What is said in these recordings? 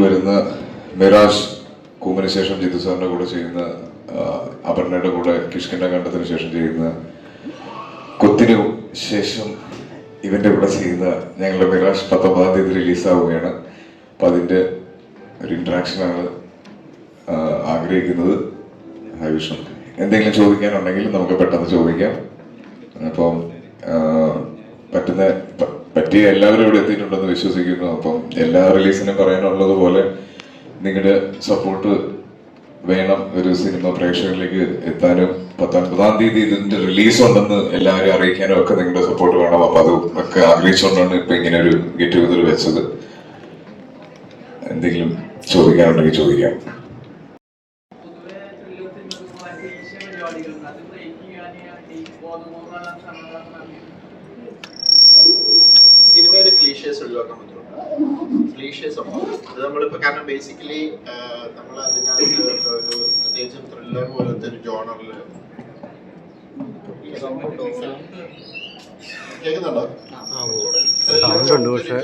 വരുന്ന മിറാഷ് കൂമിന് ശേഷം ജിത്തു സാറിന്റെ കൂടെ ചെയ്യുന്ന, അപർണയുടെ കൂടെ കിഷ്കിന്റെ കണ്ടത്തിന് ശേഷം ചെയ്യുന്ന, കൊത്തിനു ശേഷം ഇവന്റെ കൂടെ ചെയ്യുന്ന ഞങ്ങളുടെ മിറാഷ് 19-ാം തീയതി റിലീസാവുകയാണ്. അപ്പൊ അതിന്റെ ഒരു ഇന്ററാക്ഷനാണ് ആഗ്രഹിക്കുന്നത്. ഹായ് വിഷ്ണു, എന്തെങ്കിലും ചോദിക്കാനുണ്ടെങ്കിൽ നമുക്ക് പെട്ടെന്ന് ചോദിക്കാം. അപ്പം പറ്റിയ എല്ലാവരും ഇവിടെ എത്തിയിട്ടുണ്ടെന്ന് വിശ്വസിക്കുന്നു. അപ്പം എല്ലാ റിലീസിനും പറയാനുള്ളത് പോലെ നിങ്ങളുടെ സപ്പോർട്ട് വേണം ഒരു സിനിമ പ്രേക്ഷകരിലേക്ക് എത്താനും. 19-ാം തീയതി ഇതിന്റെ റിലീസ് ഉണ്ടെന്ന് എല്ലാവരും അറിയിക്കാനും ഒക്കെ നിങ്ങളുടെ സപ്പോർട്ട് വേണം. അപ്പൊ അത് ഒക്കെ ആഗ്രഹിച്ചുകൊണ്ടാണ് ഇപ്പൊ ഇങ്ങനെ ഒരു ഗെറ്റ് ടുഗദർ വെച്ചത്. എന്തെങ്കിലും ചോദിക്കാനുണ്ടെങ്കിൽ ചോദിക്കാം. സിനിമയിലെ ക്ലീഷേഴ്സ് ഒഴിവാക്കാൻ പറ്റുമോ? ക്ലീഷേഴ്സ് ഉണ്ടാവും. അത് നമ്മളിപ്പോൾ കാരണം ബേസിക്കലി നമ്മൾ അതിനകത്ത് ഒരു പ്രത്യേകിച്ചും ത്രില്ലർ പോലത്തെ ഒരു ജോണറിൽ കേൾക്കുന്നുണ്ടോ?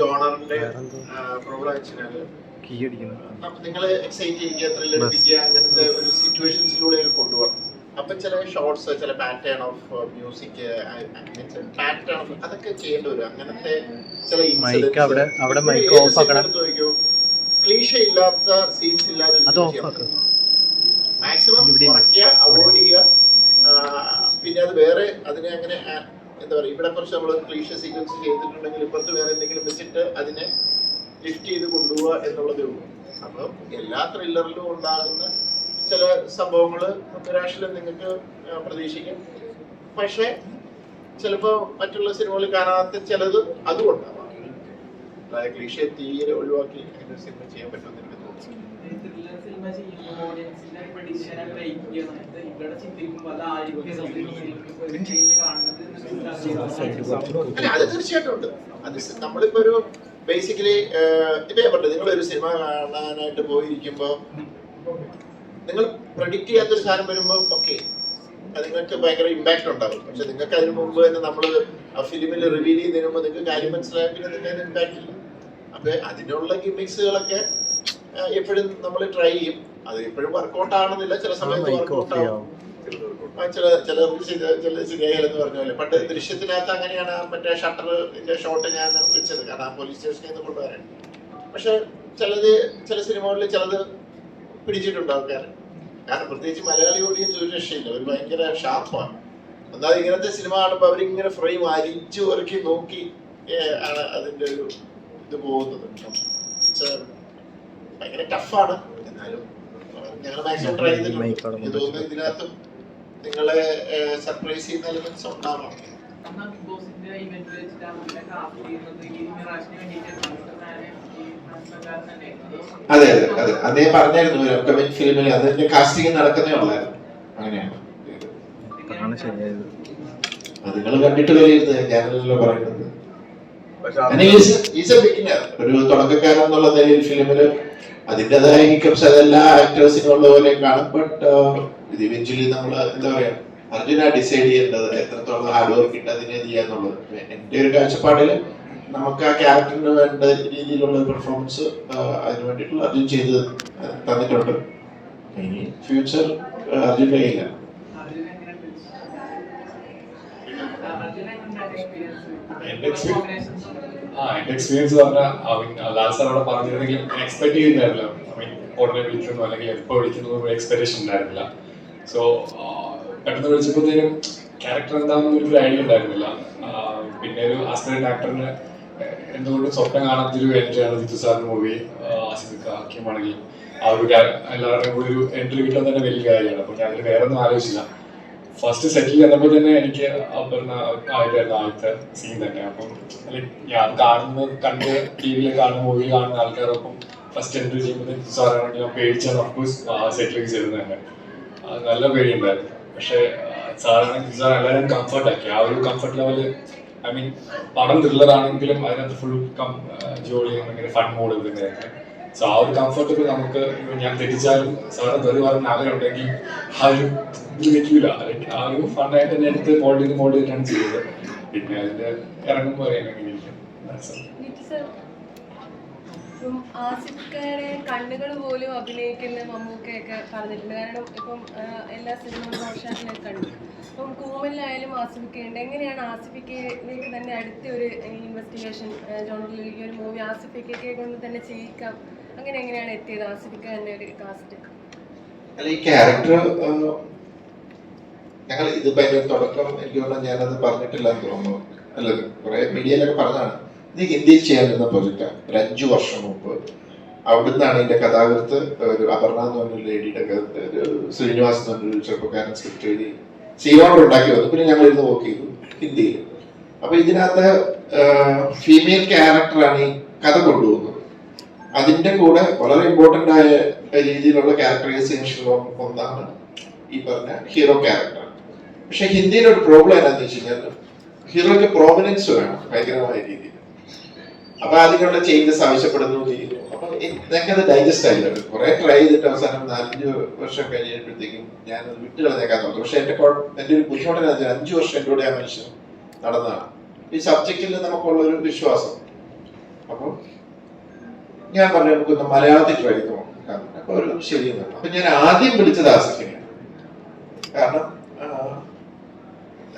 ജോണറിന്റെ പ്രോബ്ലം വെച്ചാല് നിങ്ങൾ എക്സൈറ്റ് ചെയ്യുക, ത്രില്ലർ അടിക്കുക, അങ്ങനത്തെ ഒരു സിറ്റുവേഷൻസിലൂടെയൊക്കെ കൊണ്ടുപോകണം. അപ്പൊ ചില ഷോർട്സ്, ചില pattern of music, pattern of അതൊക്കെ ചെയ്യേണ്ടി വരും. അങ്ങനത്തെ ചില ക്ലീഷ ഇല്ലാത്ത സീൻസ് ഇല്ലാതെ മാക്സിമം കുറയ്ക്കുക, അവോയ്ഡ് ചെയ്യുക. പിന്നെ അത് വേറെ അതിനെ അങ്ങനെ എന്താ പറയുക, ഇവിടെ കുറച്ച് നമ്മൾ ക്ലീഷ സീക്വൻസ് ചെയ്തിട്ടുണ്ടെങ്കിൽ ഇപ്പുറത്ത് വേറെ എന്തെങ്കിലും വെച്ചിട്ട് അതിനെ ലിഫ്റ്റ് ചെയ്ത് കൊണ്ടുപോവുക എന്നുള്ളതേ ഉള്ളൂ. അപ്പം എല്ലാ ത്രില്ലറിലും ഉണ്ടാകുന്ന ചില സംഭവങ്ങൾ മിറാഷിൽ നിങ്ങൾക്ക് പ്രതീക്ഷിക്കും. പക്ഷെ ചിലപ്പോൾ മറ്റുള്ള സിനിമകളിൽ കാണാത്ത ചിലത് അതുകൊണ്ടാവാം. അതായത് ക്ലീഷയെ തീരെ ഒഴിവാക്കി അങ്ങനെ സിനിമ ചെയ്യാൻ പറ്റുമെന്ന് എനിക്ക് തോന്നുന്നു. അത് തീർച്ചയായിട്ടും ഉണ്ട്. അത് നമ്മളിപ്പോ ഒരു ബേസിക്കലി ഇപ്പൊ ഞാൻ പറഞ്ഞു, നിങ്ങളൊരു സിനിമ കാണാനായിട്ട് പോയിരിക്കുമ്പോ നിങ്ങൾ പ്രഡിക്റ്റ് ചെയ്യാത്തൊരു സാധനം വരുമ്പോൾ ഓക്കെ അത് നിങ്ങൾക്ക് ഭയങ്കര ഇമ്പാക്ട് ഉണ്ടാവും. പക്ഷെ നിങ്ങൾക്ക് അതിന് മുമ്പ് തന്നെ നമ്മൾ ആ ഫിലിമിൽ റിവീൽ ചെയ്യുന്നതിന് മുമ്പ് നിങ്ങൾക്ക് കാര്യം മനസ്സിലായ പിന്നെ നിങ്ങൾക്ക് അതിന് ഇമ്പാക്ട് ഇല്ല. അപ്പൊ അതിനുള്ള ഗിമിക്സുകളൊക്കെ എപ്പോഴും നമ്മൾ ട്രൈ ചെയ്യും. അത് എപ്പോഴും വർക്ക്ഔട്ട് ആവണമെന്നില്ല, ചില സമയത്ത് വർക്ക്ഔട്ട് ആവും, ചില ശരിയായാലെന്ന് പറഞ്ഞ പോലെ. പണ്ട് ദൃശ്യത്തിനകത്ത് അങ്ങനെയാണ് മറ്റേ ഷട്ടറിന്റെ ഷോട്ട് ഞാൻ വെച്ചത്, കാരണം ആ പോലീസ് സ്റ്റേഷനിൽ നിന്ന് കൊണ്ടുവരാൻ. പക്ഷെ ചില സിനിമകളിൽ ചിലത് പിടിച്ചിട്ടുണ്ട് ആൾക്കാർ. കാരണം പ്രത്യേകിച്ച് മലയാളി ഓഡിയൻസ് ഒരു രക്ഷയില്ല, ഒരു ഭയങ്കര ഷാർപ്പാണ്. എന്നാൽ ഇങ്ങനത്തെ സിനിമ കാണുമ്പോൾ അവരിങ്ങനെ ഫ്രെയിം അരിച്ചു ഒരുക്കി നോക്കി ആണ് അതിൻ്റെ ഒരു ഇത് പോകുന്നത്. ഭയങ്കര ടഫാണ്. എന്നാലും ഞങ്ങൾ മാക്സിമം ട്രൈ ചെയ്തിട്ടുണ്ട്. എനിക്ക് തോന്നുന്നു ഇതിനകത്തും നിങ്ങളെ സർപ്രൈസ് ചെയ്യുന്ന എലിമെന്റ്സ് ഉണ്ടാവണം. അതെ അതെ അതെ, അദ്ദേഹം പറഞ്ഞായിരുന്നു ഒരു അപ്കമിങ് ഫിലിമിൽ അതിന്റെ കാസ്റ്റിംഗ് നടക്കുന്നേ ഉള്ളായിരുന്നു. അങ്ങനെയാണ് അത് നിങ്ങൾ കണ്ടിട്ട് വിലയിരുന്നത്, ഞാനല്ലോ പറയുന്നത്. ഒരു തുടക്കക്കാരൻ എന്നുള്ള നിലയിൽ ഫിലിമില് അതിൻ്റെതായ ഹിക്കപ്സ് അതെല്ലാ ആക്ടേഴ്സിനും ഉള്ള പോലെ കാണും. ബട്ട് ഇത് ഇവഞ്ച്വലി നമ്മൾ എന്താ പറയാ, അർജുന ഡിസൈഡ് ചെയ്യേണ്ടത് എത്രത്തോളം ഹാർഡ് വർക്ക് ഇട്ട് അതിനെ ചെയ്യാന്നുള്ളത്. എൻ്റെ ഒരു കാഴ്ചപ്പാടിൽ നമുക്ക് ആ ക്യാരക്ടറിന് വേണ്ട രീതിയിലുള്ള പെർഫോമൻസ് അതിന് വേണ്ടിയിട്ടുള്ള അർജുൻ ചെയ്ത് തന്നിട്ടുണ്ട്. ഇനി ഫ്യൂച്ചർ അർജുൻ കഴിയില്ല. എന്റെ എക്സ്പീരിയൻസ് പറഞ്ഞാൽ ലാൽ സാർ അവിടെ പറഞ്ഞിരുന്നെങ്കിൽ എക്സ്പെക്ട് ചെയ്യുന്നില്ല. ഉടനെ വിളിക്കുന്നു അല്ലെങ്കിൽ എപ്പോൾ വിളിക്കുന്നു എക്സ്പെക്ടേഷൻ ഉണ്ടായിരുന്നില്ല. സോ പെട്ടെന്ന് വിളിച്ചപ്പോഴത്തേനും ക്യാരക്ടർ എന്താണെന്ന് ഒരു ഐഡിയ ഉണ്ടായിരുന്നില്ല. പിന്നെ ഒരു ആസ്പിറന്റ് ആക്ടറിന് എന്തുകൊണ്ടും സ്വപ്നം കാണാത്തൊരു എൻട്രിയാണ് ജിത്തു സാറിന്റെ മൂവി. ആസിഫാണെങ്കിൽ ആ ഒരു എല്ലാവരുടെയും കൂടി ഒരു എൻട്രി കിട്ടാൻ തന്നെ വലിയ കാര്യമാണ്. അപ്പോൾ ഞാൻ അതിൽ വേറെ ഒന്നും ആലോചിച്ചില്ല. ഫസ്റ്റ് സെറ്റിൽ ചെന്നപ്പോൾ തന്നെ എനിക്ക് ആയിട്ടായിരുന്നു ആദ്യത്തെ സീൻ തന്നെ. അപ്പം ഞാൻ കണ്ട് ടി വിയിൽ കാണുന്ന മൂവിയിൽ കാണുന്ന ആൾക്കാരൊപ്പം ഫസ്റ്റ് എൻട്രി ചെയ്യുമ്പോൾ സാറാണെങ്കിൽ ഞാൻ പേടിച്ചാണ് ഓഫ്കോഴ്സ് സെറ്റിലേക്ക് ചേരുന്നത് തന്നെ. നല്ല പേടിയുണ്ടായിരുന്നു. പക്ഷേ സാറാണെങ്കിൽ സാർ എല്ലാവരും കംഫർട്ടാക്കി. ആ ഒരു കംഫർട്ട് ലെവല്, ഐ മീൻ പടം ത്രില്ലറാണെങ്കിലും അതിനകത്ത് ഫുൾ ജോളി ഭയങ്കര ഫൺ മോഡ് തന്നെയായിരുന്നു. സോ ആ ഒരു കംഫർട്ട് നമുക്ക് ഞാൻ തെറ്റിച്ചാലും സാറ് തെറി പറഞ്ഞ ആഗ്രഹം ഉണ്ടെങ്കിൽ ആ ഒരു ഇത് നിൽക്കില്ല. അല്ലെങ്കിൽ ആ ഒരു ഫണ്ണായിട്ട് തന്നെ എടുത്ത് മോൾഡ് ചെയ്തിട്ടാണ് ചെയ്തത്. പിന്നെ അതിന്റെ ഇറങ്ങുമ്പോൾ എങ്ങനെ ഇരിക്കും. ആസിഫ്ക്കയുടെ കണ്ണുകൾ പോലും അഭിനയിക്കുന്ന മമ്മൂക്കയൊക്കെ പറഞ്ഞിട്ടുണ്ട്. കാരണം ഇപ്പം എല്ലാ സിനിമകളും റോഷാക്കിലേക്ക് കണ്ടു. അപ്പം കൂമലിലായാലും ആസിഫിക്കുണ്ട്. എങ്ങനെയാണ് ആസിഫിക്കയിലേക്ക് തന്നെ അടുത്ത ഒരു ഇൻവെസ്റ്റിഗേഷൻ ജോണറിലേക്ക് ഒരു മൂവി ആസിഫിക്കയെ കൊണ്ട് തന്നെ ചെയ്യിക്കാം, അങ്ങനെ എങ്ങനെയാണ് എത്തിയത് ആസിഫിക്ക തന്നെ ഒരു കാസ്റ്റ്? അല്ല, ഈ ക്യാരക്ടർ ഞങ്ങൾ ഇതിപ്പോ അതിന്റെ തുടക്കം എനിക്ക് തോന്നുന്നു ഞാനത് പറഞ്ഞിട്ടില്ല എന്ന് തോന്നുന്നു. അല്ല, കുറെ മീഡിയയിലൊക്കെ പറഞ്ഞതാണ്. ഇത് ഹിന്ദിയിൽ ചെയ്യാനിരുന്ന പ്രൊജക്റ്റാണ്. ഒരു 5 വർഷം മുമ്പ് അവിടുന്നാണ് ഇതിന്റെ കഥാകൃത്ത് ഒരു അപർണ എന്ന് പറഞ്ഞൊരു ലേഡിയുടെ ഒരു ശ്രീനിവാസ് എന്ന് പറഞ്ഞൊരു ചെറുപ്പക്കാരൻ സ്ക്രിപ്റ്റ് എഴുതി സീറോണ്ട് ഉണ്ടാക്കി വന്നു. പിന്നെ ഞങ്ങൾ ഇരുന്ന് വർക്ക് ചെയ്തു ഹിന്ദിയിൽ. അപ്പൊ ഇതിനകത്ത് ഫീമെയിൽ ക്യാരക്ടറാണ് ഈ കഥ കൊണ്ടുപോകുന്നത്. അതിന്റെ കൂടെ വളരെ ഇമ്പോർട്ടന്റ് ആയ രീതിയിലുള്ള ക്യാരക്ടറൈസേഷൻ ഒന്നാണ് ഈ പറഞ്ഞ ഹീറോ ക്യാരക്ടർ. പക്ഷെ ഹിന്ദിയിലെ ഒരു പ്രോബ്ലം എന്താണെന്ന് വെച്ച് കഴിഞ്ഞാൽ ഹീറോയ്ക്ക് പ്രോമിനൻസ് വേണം ഭയങ്കരമായ രീതിയിൽ. അപ്പൊ അതിനുള്ള ചേഞ്ചസ് ആവശ്യപ്പെടുന്നു ചെയ്യുന്നു. അപ്പൊ ഞങ്ങൾക്കത് ഡൈജസ്റ്റ് ആയില്ല. കുറെ ട്രൈ ചെയ്തിട്ട് അവസാനം 4-5 വർഷം കഴിഞ്ഞപ്പോഴത്തേക്കും ഞാനത് വിട്ട് കളഞ്ഞേക്കാൻ തോന്നുന്നു. പക്ഷെ എന്റെ ഒരു ബുദ്ധിമുട്ടെന്ന് വെച്ചാൽ 5 വർഷം എൻ്റെ കൂടെ ആ മനുഷ്യൻ നടന്നതാണ്. ഈ സബ്ജക്റ്റിൽ നമുക്കുള്ള ഒരു വിശ്വാസം. അപ്പൊ ഞാൻ പറഞ്ഞു നമുക്കൊന്ന് മലയാളത്തിൽ ട്രൈ ചെയ്ത് നോക്കാം. അപ്പൊ ഒരു ശരിയെന്നാണ്. അപ്പൊ ഞാൻ ആദ്യം വിളിച്ചത് ആസിഫിനെയാണ്. കാരണം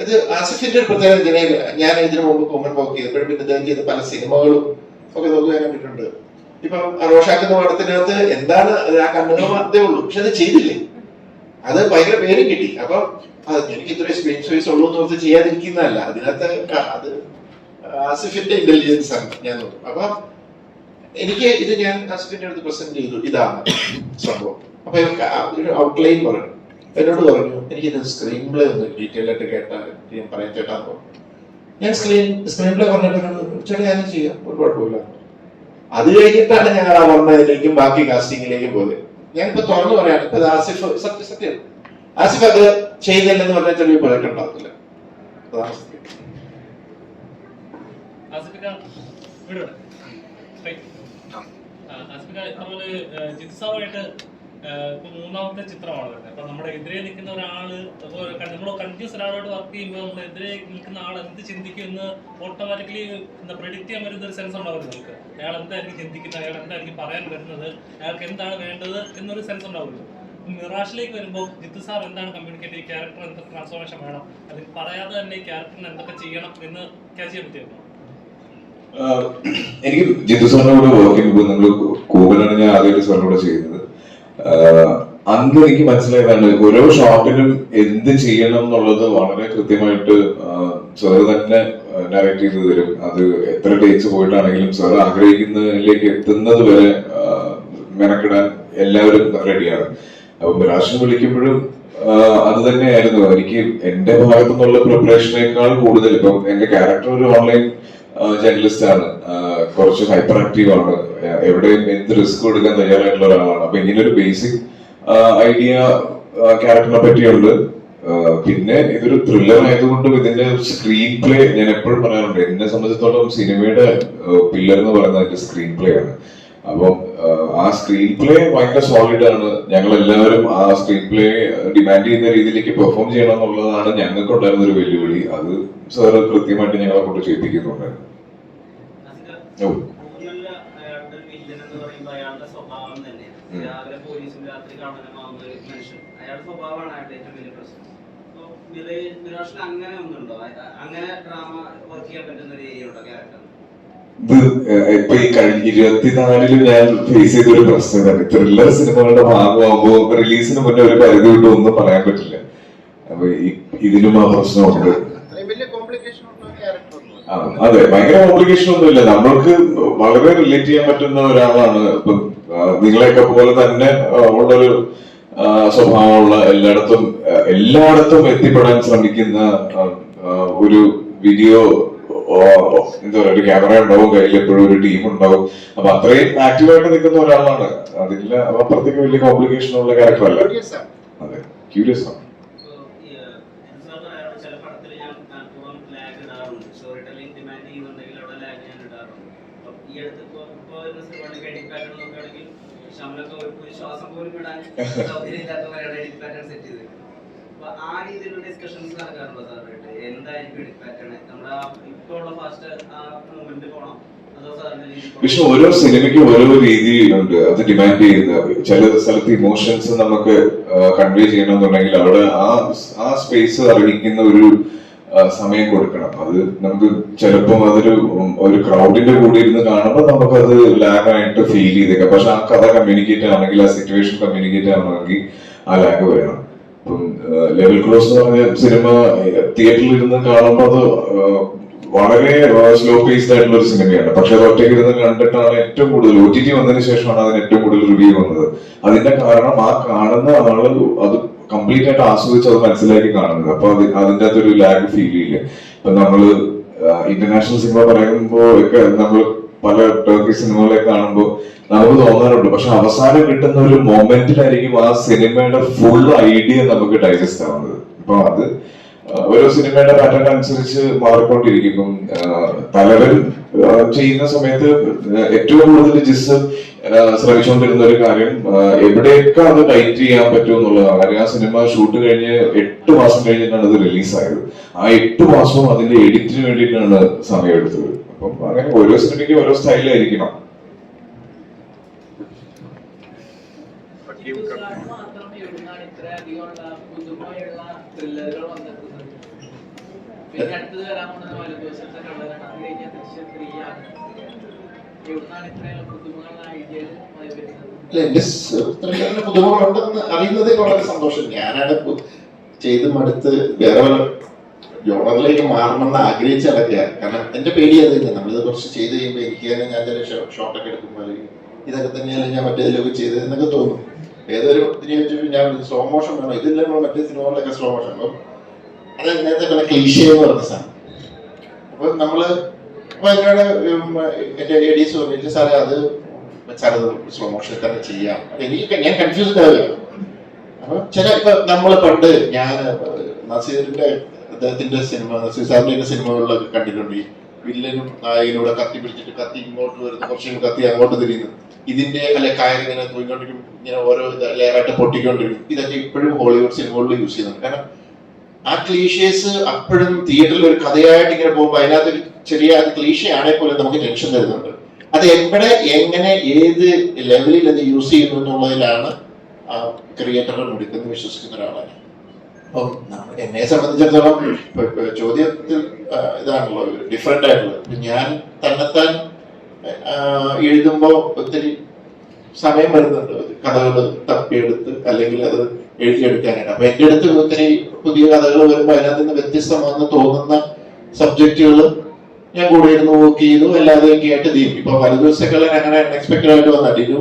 അത് ആസിഫിന്റെ ഒരു പ്രത്യേകത. ഞാൻ ഇതിനു മുമ്പ് കോമൺ വർക്ക് ചെയ്തപ്പോഴും പിന്നെ ഇദ്ദേഹം ചെയ്ത പല സിനിമകളും ഒക്കെ നോക്കാൻ കണ്ടിട്ടുണ്ട്. ഇപ്പൊ റോഷാക്കുന്ന പടത്തിനകത്ത് എന്താണ് ആ കണ്ണുകൾ മാത്രമേ ഉള്ളൂ, പക്ഷെ അത് ചെയ്തില്ലേ, അത് ഭയങ്കര പേരും കിട്ടി. അപ്പൊ എനിക്ക് ഇത്രയും സ്ക്രീൻ സ്പേസ് ഉള്ളൂ എന്ന് ഓർത്ത് ചെയ്യാതിരിക്കുന്നതല്ല. അതിനകത്ത് അത് ആസിഫിന്റെ ഇന്റലിജൻസ് ആണ് ഞാൻ നോക്കും. അപ്പൊ എനിക്ക് ഇത് ഞാൻ ആസിഫിന്റെ അടുത്ത് പ്രസന്റ് ചെയ്തു, ഇതാണ് സംഭവം. അപ്പൊ ഒരു ഔട്ട്ലൈൻ പറഞ്ഞു. എന്നോട് പറഞ്ഞു എനിക്കിത് സ്ക്രീൻ പ്ലേ ഒന്ന് ഡീറ്റെയിൽ ആയിട്ട് കേട്ടാൽ ഞാൻ പറയാൻ ചേട്ടാന്ന് പറഞ്ഞു. ഞാൻ സ്ക്രീൻ പ്ലേ പറഞ്ഞപ്പോൾ ചേട്ടാ ഞാനും ചെയ്യാം, ഒരു കുഴപ്പമില്ല. അത് കഴിഞ്ഞിട്ടാണ് ഞങ്ങൾ ആ പറഞ്ഞതിലേക്കും ബാക്കി കാസ്റ്റിംഗിലേക്കും പോയത്. ഞാനിപ്പോ തുറന്നു പറയാണ്, ഇപ്പൊ ആസിഫ് സത്യം ആസിഫ് അത് ചെയ്തില്ലെന്ന് പറഞ്ഞാൽ ചെറിയ പ്രൊജക്ട് ഉണ്ടാകത്തില്ല. അതാണ് സത്യം. ഇപ്പൊ 3ാമത്തെ ചിത്രമാണ് വരുന്നത്. അപ്പൊ നമ്മുടെ എതിരെ നിൽക്കുന്ന ഒരാള് നമ്മൾ കൺഫ്യൂസ് ഒരാളോട് വർക്ക് ചെയ്യുമ്പോൾ നമ്മുടെ എതിരെ നിൽക്കുന്ന ആൾ എന്ത് ചിന്തിക്കും എന്ന് ഓട്ടോമാറ്റിക്കലി പ്രെഡിക്റ്റ് ചെയ്യാൻ വരുന്ന ഒരു സെൻസ് ഉണ്ടാവും നമുക്ക്. അയാൾ എന്തായിരിക്കും ചിന്തിക്കുന്നത്, അയാൾ എന്തായിരിക്കും പറയാൻ വരുന്നത്, അയാൾക്ക് എന്താണ് വേണ്ടത് എന്നൊരു സെൻസ് ഉണ്ടാവുമല്ലോ. മിറാഷിലേക്ക് വരുമ്പോൾ ജിത്തു സാർ എന്താണ് കമ്മ്യൂണിക്കേറ്റ്, ഈ ക്യാരക്ടർ എന്തൊക്കെ ട്രാൻസ്ഫോർമേഷൻ വേണം, അതിൽ പറയാതെ തന്നെ ഈ ക്യാരക്ടറിന് എന്തൊക്കെ ചെയ്യണം എന്ന് ക്യാച്ച് ചെയ്യാൻ പറ്റിയിരുന്നു? എനിക്ക് ജിത്തു സാറിനോട് വർക്ക് ചെയ്യുമ്പോൾ നമ്മൾ കൂവലാണ് ഞാൻ ആദ്യമായിട്ട് സാറിനോട് ചെയ്യുന്നത്. അന്ന് എനിക്ക് മനസ്സിലായതാണ് ഓരോ ഷോട്ടിനും എന്ത് ചെയ്യണം എന്നുള്ളത് വളരെ കൃത്യമായിട്ട് സാർ തന്നെ നറേറ്റ് ചെയ്ത് തരും. അത് എത്ര ടേക്സ് പോയിട്ടാണെങ്കിലും സാർ ആഗ്രഹിക്കുന്നതിലേക്ക് എത്തുന്നത് വരെ മെനക്കിടാൻ എല്ലാവരും റെഡിയാണ്. അപ്പൊ മിറാഷിനെ വിളിക്കുമ്പോഴും അത് തന്നെയായിരുന്നു. എനിക്ക് എന്റെ ഭാഗത്തു നിന്നുള്ള പ്രിപ്പറേഷനേക്കാൾ കൂടുതൽ ഇപ്പം എന്റെ ക്യാരക്ടർ ഒരു ഓൺലൈൻ ജേർണലിസ്റ്റ് ആണ്, കുറച്ച് ഹൈപ്പർ ആക്റ്റീവ് ആണ്, എവിടെയും എന്ത് റിസ്ക് എടുക്കാൻ തയ്യാറായിട്ടുള്ള ഒരാളാണ്. അപ്പൊ ഇങ്ങനെ ഒരു ബേസിക് ഐഡിയ ക്യാരക്ടറിനെ പറ്റിയുണ്ട്. പിന്നെ ഇതൊരു ത്രില്ലർ ആയതുകൊണ്ടും ഇതിന്റെ സ്ക്രീൻ പ്ലേ ഞാൻ എപ്പോഴും പറയാറുണ്ട്, എന്നെ സംബന്ധിച്ചിടത്തോളം സിനിമയുടെ പില്ലർ എന്ന് പറയുന്നത് അതിന്റെ സ്ക്രീൻ പ്ലേ ആണ്. അപ്പം ആ സ്ക്രീൻ പ്ലേ ഭയങ്കര സോളിഡ് ആണ്. ഞങ്ങൾ എല്ലാവരും ആ സ്ക്രീൻ പ്ലേ ഡിമാൻഡ് ചെയ്യുന്ന രീതിയിലേക്ക് പെർഫോം ചെയ്യണം എന്നുള്ളതാണ് ഞങ്ങൾക്ക് ഉണ്ടായിരുന്ന ഒരു വെല്ലുവിളി. അത് സാറ് കൃത്യമായിട്ട് ഞങ്ങളെ കൊണ്ട് ചെയ്യിപ്പിക്കുന്നുണ്ടായിരുന്നു. ഇപ്പൊ ഈ കഴിഞ്ഞ 24-ല് ഞാൻ ഫേസ് ചെയ്തൊരു പ്രശ്നമാണ്. ത്രില്ലർ സിനിമകളുടെ ഭാഗമാകുമ്പോ റിലീസിന് മുന്നേ ഒരു പരിധി വിട്ട് ഒന്നും പറയാൻ പറ്റില്ല. അപ്പൊ ഇതിനും ആ പ്രശ്നമുണ്ട്. അതെ, ഭയങ്കര കോംപ്ലിക്കേഷൻ ഒന്നുമില്ല. നമ്മൾക്ക് വളരെ റിലേറ്റ് ചെയ്യാൻ പറ്റുന്ന ഒരാളാണ്. ഇപ്പൊ നിങ്ങളെയൊക്കെ പോലെ തന്നെ ഉള്ളൊരു സ്വഭാവമുള്ള എല്ലായിടത്തും എത്തിപ്പെടാൻ ശ്രമിക്കുന്ന ഒരു വീഡിയോ എന്താ പറയുക, ഒരു ക്യാമറ ഉണ്ടാവും കയ്യിൽ, എപ്പോഴും ഒരു ടീം ഉണ്ടാവും. അപ്പൊ അത്രയും ആക്റ്റീവായിട്ട് നിൽക്കുന്ന ഒരാളാണ്. അതില്ല അപ്പുറത്തേക്ക് വലിയ കോംപ്ലിക്കേഷൻ ഉള്ള ക്യാരക്ടർ അല്ല. അതെ, ക്യൂരിയസ് ആണ്. ആ രീതിയിലുള്ള ഡിസ്കഷൻസ് നടക്കാറുണ്ടോ സാറായിട്ട്? എന്തായിരിക്കും എഡിറ്റ് പാറ്റേൺ? നമ്മുടെ ഇപ്പോൾ ഉള്ള ഫാസ്റ്റ് ആ മൂവ്മെന്റ് പോകണം, അതോ സാറിന്റെ രീതി പക്ഷെ ഓരോ സിനിമയ്ക്കും ഓരോ രീതിയുണ്ട്, അത് ഡിമാൻഡ് ചെയ്യുന്നത്. ചില സ്ഥലത്ത് ഇമോഷൻസ് നമുക്ക് കൺവേ ചെയ്യണമെന്നുണ്ടെങ്കിൽ അവിടെ ആ സ്പേസ് അറിയിക്കുന്ന ഒരു സമയം കൊടുക്കണം. അത് നമുക്ക് ചിലപ്പോൾ ഒരു ക്രൗഡിന്റെ കൂടെ ഇരുന്ന് കാണുമ്പോൾ നമുക്കത് ലാഗായിട്ട് ഫീൽ ചെയ്തേക്കാം. പക്ഷെ ആ കഥ കമ്മ്യൂണിക്കേറ്റ് ആണെങ്കിൽ, ആ സിറ്റുവേഷൻ കമ്മ്യൂണിക്കേറ്റ് ആവണമെങ്കിൽ ആ ലാഗ് വേണം. ഇപ്പം ലെവൽ ക്രോസ് എന്ന് പറഞ്ഞ സിനിമ തിയേറ്ററിൽ ഇരുന്ന് കാണുമ്പോൾ അത് വളരെ സ്ലോ പേസ്ഡ് ആയിട്ടുള്ള ഒരു സിനിമയാണ്. പക്ഷെ അത് ഒറ്റയ്ക്ക് ഇരുന്ന് കണ്ടിട്ടാണ് ഏറ്റവും കൂടുതൽ OTT വന്നതിന് ശേഷമാണ് അതിന് ഏറ്റവും കൂടുതൽ റിവ്യൂ വന്നത്. അതിന്റെ കാരണം ആ കാണുന്ന ആള് അത് കംപ്ലീറ്റ് ആയിട്ട് ആസ്വദിച്ച് അത് മനസ്സിലാക്കി കാണുന്നത്. അപ്പൊ അതിന്റെ അകത്തൊരു ലാഗ് ഫീൽ ചെയ്യില്ല. ഇപ്പൊ നമ്മള് ഇന്റർനാഷണൽ സിനിമ പറയുമ്പോ ഒക്കെ നമ്മൾ പല ടർക്കി സിനിമകളെ കാണുമ്പോൾ നമുക്ക് തോന്നാറുണ്ട്, പക്ഷെ അവസാനം കിട്ടുന്ന ഒരു മൊമെന്റിലായിരിക്കും ആ സിനിമയുടെ ഫുൾ ഐഡിയ നമുക്ക് ഡൈജസ്റ്റ് ആവുന്നത്. അപ്പൊ അത് ഓരോ സിനിമയുടെ പാറ്റേൺ അനുസരിച്ച് മാറിക്കൊണ്ടിരിക്കും. ഇപ്പം തലവൻ ചെയ്യുന്ന സമയത്ത് ഏറ്റവും കൂടുതൽ ജിസ് ശ്രമിച്ചുകൊണ്ടിരുന്ന ഒരു കാര്യം എവിടെയൊക്കെ അത് ടൈറ്റ് ചെയ്യാൻ പറ്റും എന്നുള്ളതാണ്. കാര്യം ആ സിനിമ ഷൂട്ട് കഴിഞ്ഞ് 8 മാസം കഴിഞ്ഞിട്ടാണ് അത് റിലീസായത്. ആ 8 മാസവും അതിന്റെ എഡിറ്റിന് വേണ്ടിയിട്ടാണ് സമയം എടുത്തത്. അപ്പം അങ്ങനെ ഓരോ സിനിമയ്ക്കും ഓരോ സ്റ്റൈലായിരിക്കണം. മാത്രം എവിടുന്നാണ് ഇത്ര അധികമുള്ള പുതുമയുള്ള ത്രില്ലറുകൾ വന്നെത്തുന്നത്? പിന്നെ അടുത്തത് വരാൻ പോകുന്നത് വലതുവശത്തെ കള്ളനാണ്. അത് കഴിഞ്ഞാൽ ദൃശ്യം 3 ആണ്. എവിടുന്നാണ് ഇത്രയും പുതുമകളുള്ള ഐഡിയകൾ വരുന്നത്? എന്റെ പുതുമകളുണ്ടെന്ന് അറിയുന്നതിൽ വളരെ സന്തോഷം. ഞാനാണ് ചെയ്ത് മടുത്ത് വേറെ ജോണറിലേക്ക് മാറണമെന്ന് ആഗ്രഹിച്ച് നടക്കുക. കാരണം എന്റെ പേടി അത് തന്നെ. നമ്മളിത് കുറച്ച് ചെയ്ത് കഴിയുമ്പോൾ എനിക്ക് തന്നെ ഞാൻ ചില ഷോട്ടൊക്കെ എടുക്കുമ്പോൾ ഇതൊക്കെ തന്നെയല്ല ഞാൻ മറ്റേതിലൊക്കെ ചെയ്തത് എന്നൊക്കെ തോന്നും. ഏതൊരു ഇതിനെ വെച്ച് ഞാൻ സ്ലോ മോഷൻ വേണം, ഇതെല്ലാം മറ്റേ സിനിമകളിലൊക്കെ സ്ലോ മോഷൻ. അപ്പം അത് നേരത്തെ പറഞ്ഞ ക്ലീഷ എന്ന് പറഞ്ഞ സാധനം. അപ്പൊ നമ്മള് എന്നോട് എന്റെ ലേഡീസ് പറഞ്ഞിട്ട് സാറേ അത് വെച്ചാൽ സ്ലോ മോഷൻ തന്നെ ചെയ്യാം. എനിക്ക് ഞാൻ കൺഫ്യൂസ്ഡ് ആവുകയാണ്. അപ്പൊ ഇപ്പൊ നമ്മള് പണ്ട് ഞാൻ നസീറിന്റെ അദ്ദേഹത്തിന്റെ സിനിമ, നസീർ സാറിന്റെ സിനിമകളിലൊക്കെ കണ്ടിട്ടുണ്ട്. ഈ വില്ലനും നായകനൂടെ കത്തി പിടിച്ചിട്ട് കത്തി ഇങ്ങോട്ട് വരുന്നു, കുറച്ചും കത്തി അങ്ങോട്ട് തിരിയുന്നു, ഇതിന്റെ അല്ലെ കയറിങ്ങനെ തൂങ്ങിക്കൊണ്ടിരിക്കും, ഇങ്ങനെ ഓരോ ലെയറായിട്ട് പൊട്ടിക്കൊണ്ടിരിക്കും. ഇതൊക്കെ ഇപ്പോഴും ഹോളിവുഡ് സിനിമകളിൽ യൂസ് ചെയ്യുന്നുണ്ട്. കാരണം ആ ക്ലീഷേസ് അപ്പോഴും തിയേറ്ററിൽ ഒരു കഥയായിട്ട് ഇങ്ങനെ പോകുമ്പോൾ അതിനകത്തൊരു ചെറിയ ക്ലീഷ ആണെങ്കിൽ പോലും നമുക്ക് ടെൻഷൻ തരുന്നുണ്ട്. അത് എവിടെ എങ്ങനെ ഏത് ലെവലിൽ അത് യൂസ് ചെയ്യുന്നു എന്നുള്ളതിലാണ് ആ ക്രിയേറ്ററുടെ മുടിക്കെന്ന് വിശ്വസിക്കുന്ന ഒരാളാണ്. അപ്പം എന്നെ സംബന്ധിച്ചിടത്തോളം ചോദ്യത്തിൽ ഇതാണല്ലോ ഡിഫറെന്റ് ആയിട്ടുള്ളത്. ഞാൻ തന്നെത്താൻ എഴുതുമ്പോൾ ഒത്തിരി സമയം വരുന്നുണ്ട് കഥകൾ തപ്പിയെടുത്ത് അല്ലെങ്കിൽ അത് എഴുതിയെടുക്കാനായിട്ട്. അപ്പൊ എന്റെ അടുത്ത് ഒത്തിരി പുതിയ കഥകൾ വരുമ്പോൾ അതിനകത്ത് നിന്ന് വ്യത്യസ്തമാണെന്ന് തോന്നുന്ന സബ്ജക്റ്റുകൾ ഞാൻ കൂടെ ഇരുന്ന് വർക്ക് ചെയ്തു, അല്ലാതെ കേട്ട് തീരും. ഇപ്പൊ വലതുദിവസങ്ങളിൽ അങ്ങനെ അൺഎക്സ്പെക്ടഡ് ആയിട്ട് വന്ന ഡിനു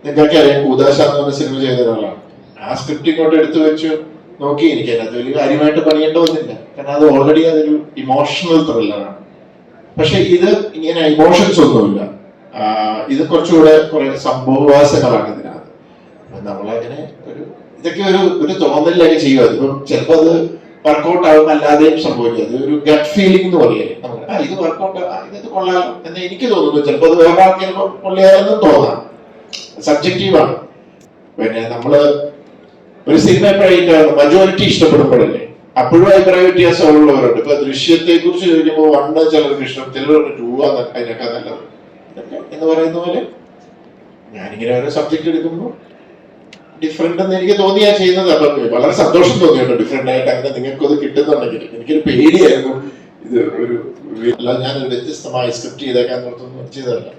നിങ്ങൾക്ക് അറിയാം, കൂദാശ എന്ന് പറഞ്ഞ സിനിമ ചെയ്ത ഒരാളാണ്. ആ സ്ക്രിപ്റ്റ് ഇങ്ങോട്ട് എടുത്തു വെച്ചു നോക്കി. എനിക്ക് അതിനകത്ത് വലിയ കാര്യമായിട്ട് പണിയേണ്ട വന്നില്ല, കാരണം അത് ഓൾറെഡി അതൊരു ഇമോഷണൽ ത്രില്ലറാണ്. പക്ഷെ ഇത് ഇങ്ങനെ ഇമോഷൻസ് ഒന്നുമില്ല. ഇത് കുറച്ചുകൂടെ കുറെ സംഭവവാസങ്ങളാണ് ഇതിനകത്ത്. നമ്മളങ്ങനെ ഇതൊക്കെ ഒരു തോന്നലിലേക്ക് ചെയ്യുക. ഇപ്പം ചിലപ്പോൾ അത് വർക്കൗട്ട് ആവും, അല്ലാതെയും സംഭവിക്കും. അത് ഒരു ഗട്ട് ഫീലിംഗ് എന്ന് പറയല്ലേ നമുക്ക്. ഇത് വർക്കൗട്ട് ഇത് കൊള്ളാം എന്ന് എനിക്ക് തോന്നുന്നു. ചിലപ്പോൾ അത് വേറെ ആൾക്ക് ചിലപ്പോൾ കൊള്ളിയാലെന്നും തോന്നാം. സബ്ജക്റ്റീവാണ്. പിന്നെ നമ്മള് ഒരു സിനിമ എപ്പോഴായിട്ടാണ് മജോറിറ്റി ഇഷ്ടപ്പെടുമ്പോഴല്ലേ, അപ്പോഴും അഭിപ്രായ വ്യത്യാസമുള്ളവരുണ്ട്. ഇപ്പൊ ദൃശ്യത്തെ കുറിച്ച് ചോദിക്കുമ്പോൾ 1 ചിലർക്ക് ഇഷ്ടം, ചിലർക്ക് 2 അതിനൊക്കെ നല്ലത് എന്ന് പറയുന്ന പോലെ ഞാനിങ്ങനെ ഓരോ സബ്ജക്ട് എടുക്കുമ്പോൾ ഡിഫറെന്റ് എന്ന് എനിക്ക് തോന്നിയാ ചെയ്യുന്നത്. അപ്പൊ വളരെ സന്തോഷം തോന്നിയുണ്ട് ഡിഫറെന്റ് ആയിട്ട് അങ്ങനെ നിങ്ങൾക്ക് അത് കിട്ടുന്നുണ്ടെങ്കിൽ. എനിക്കൊരു പേടിയായിരുന്നു ഇത് ഞാനൊരു വ്യത്യസ്തമായ സ്ക്രിപ്റ്റ് ചെയ്തേക്കാൻ നോക്കുന്നു ചെയ്തതല്ല.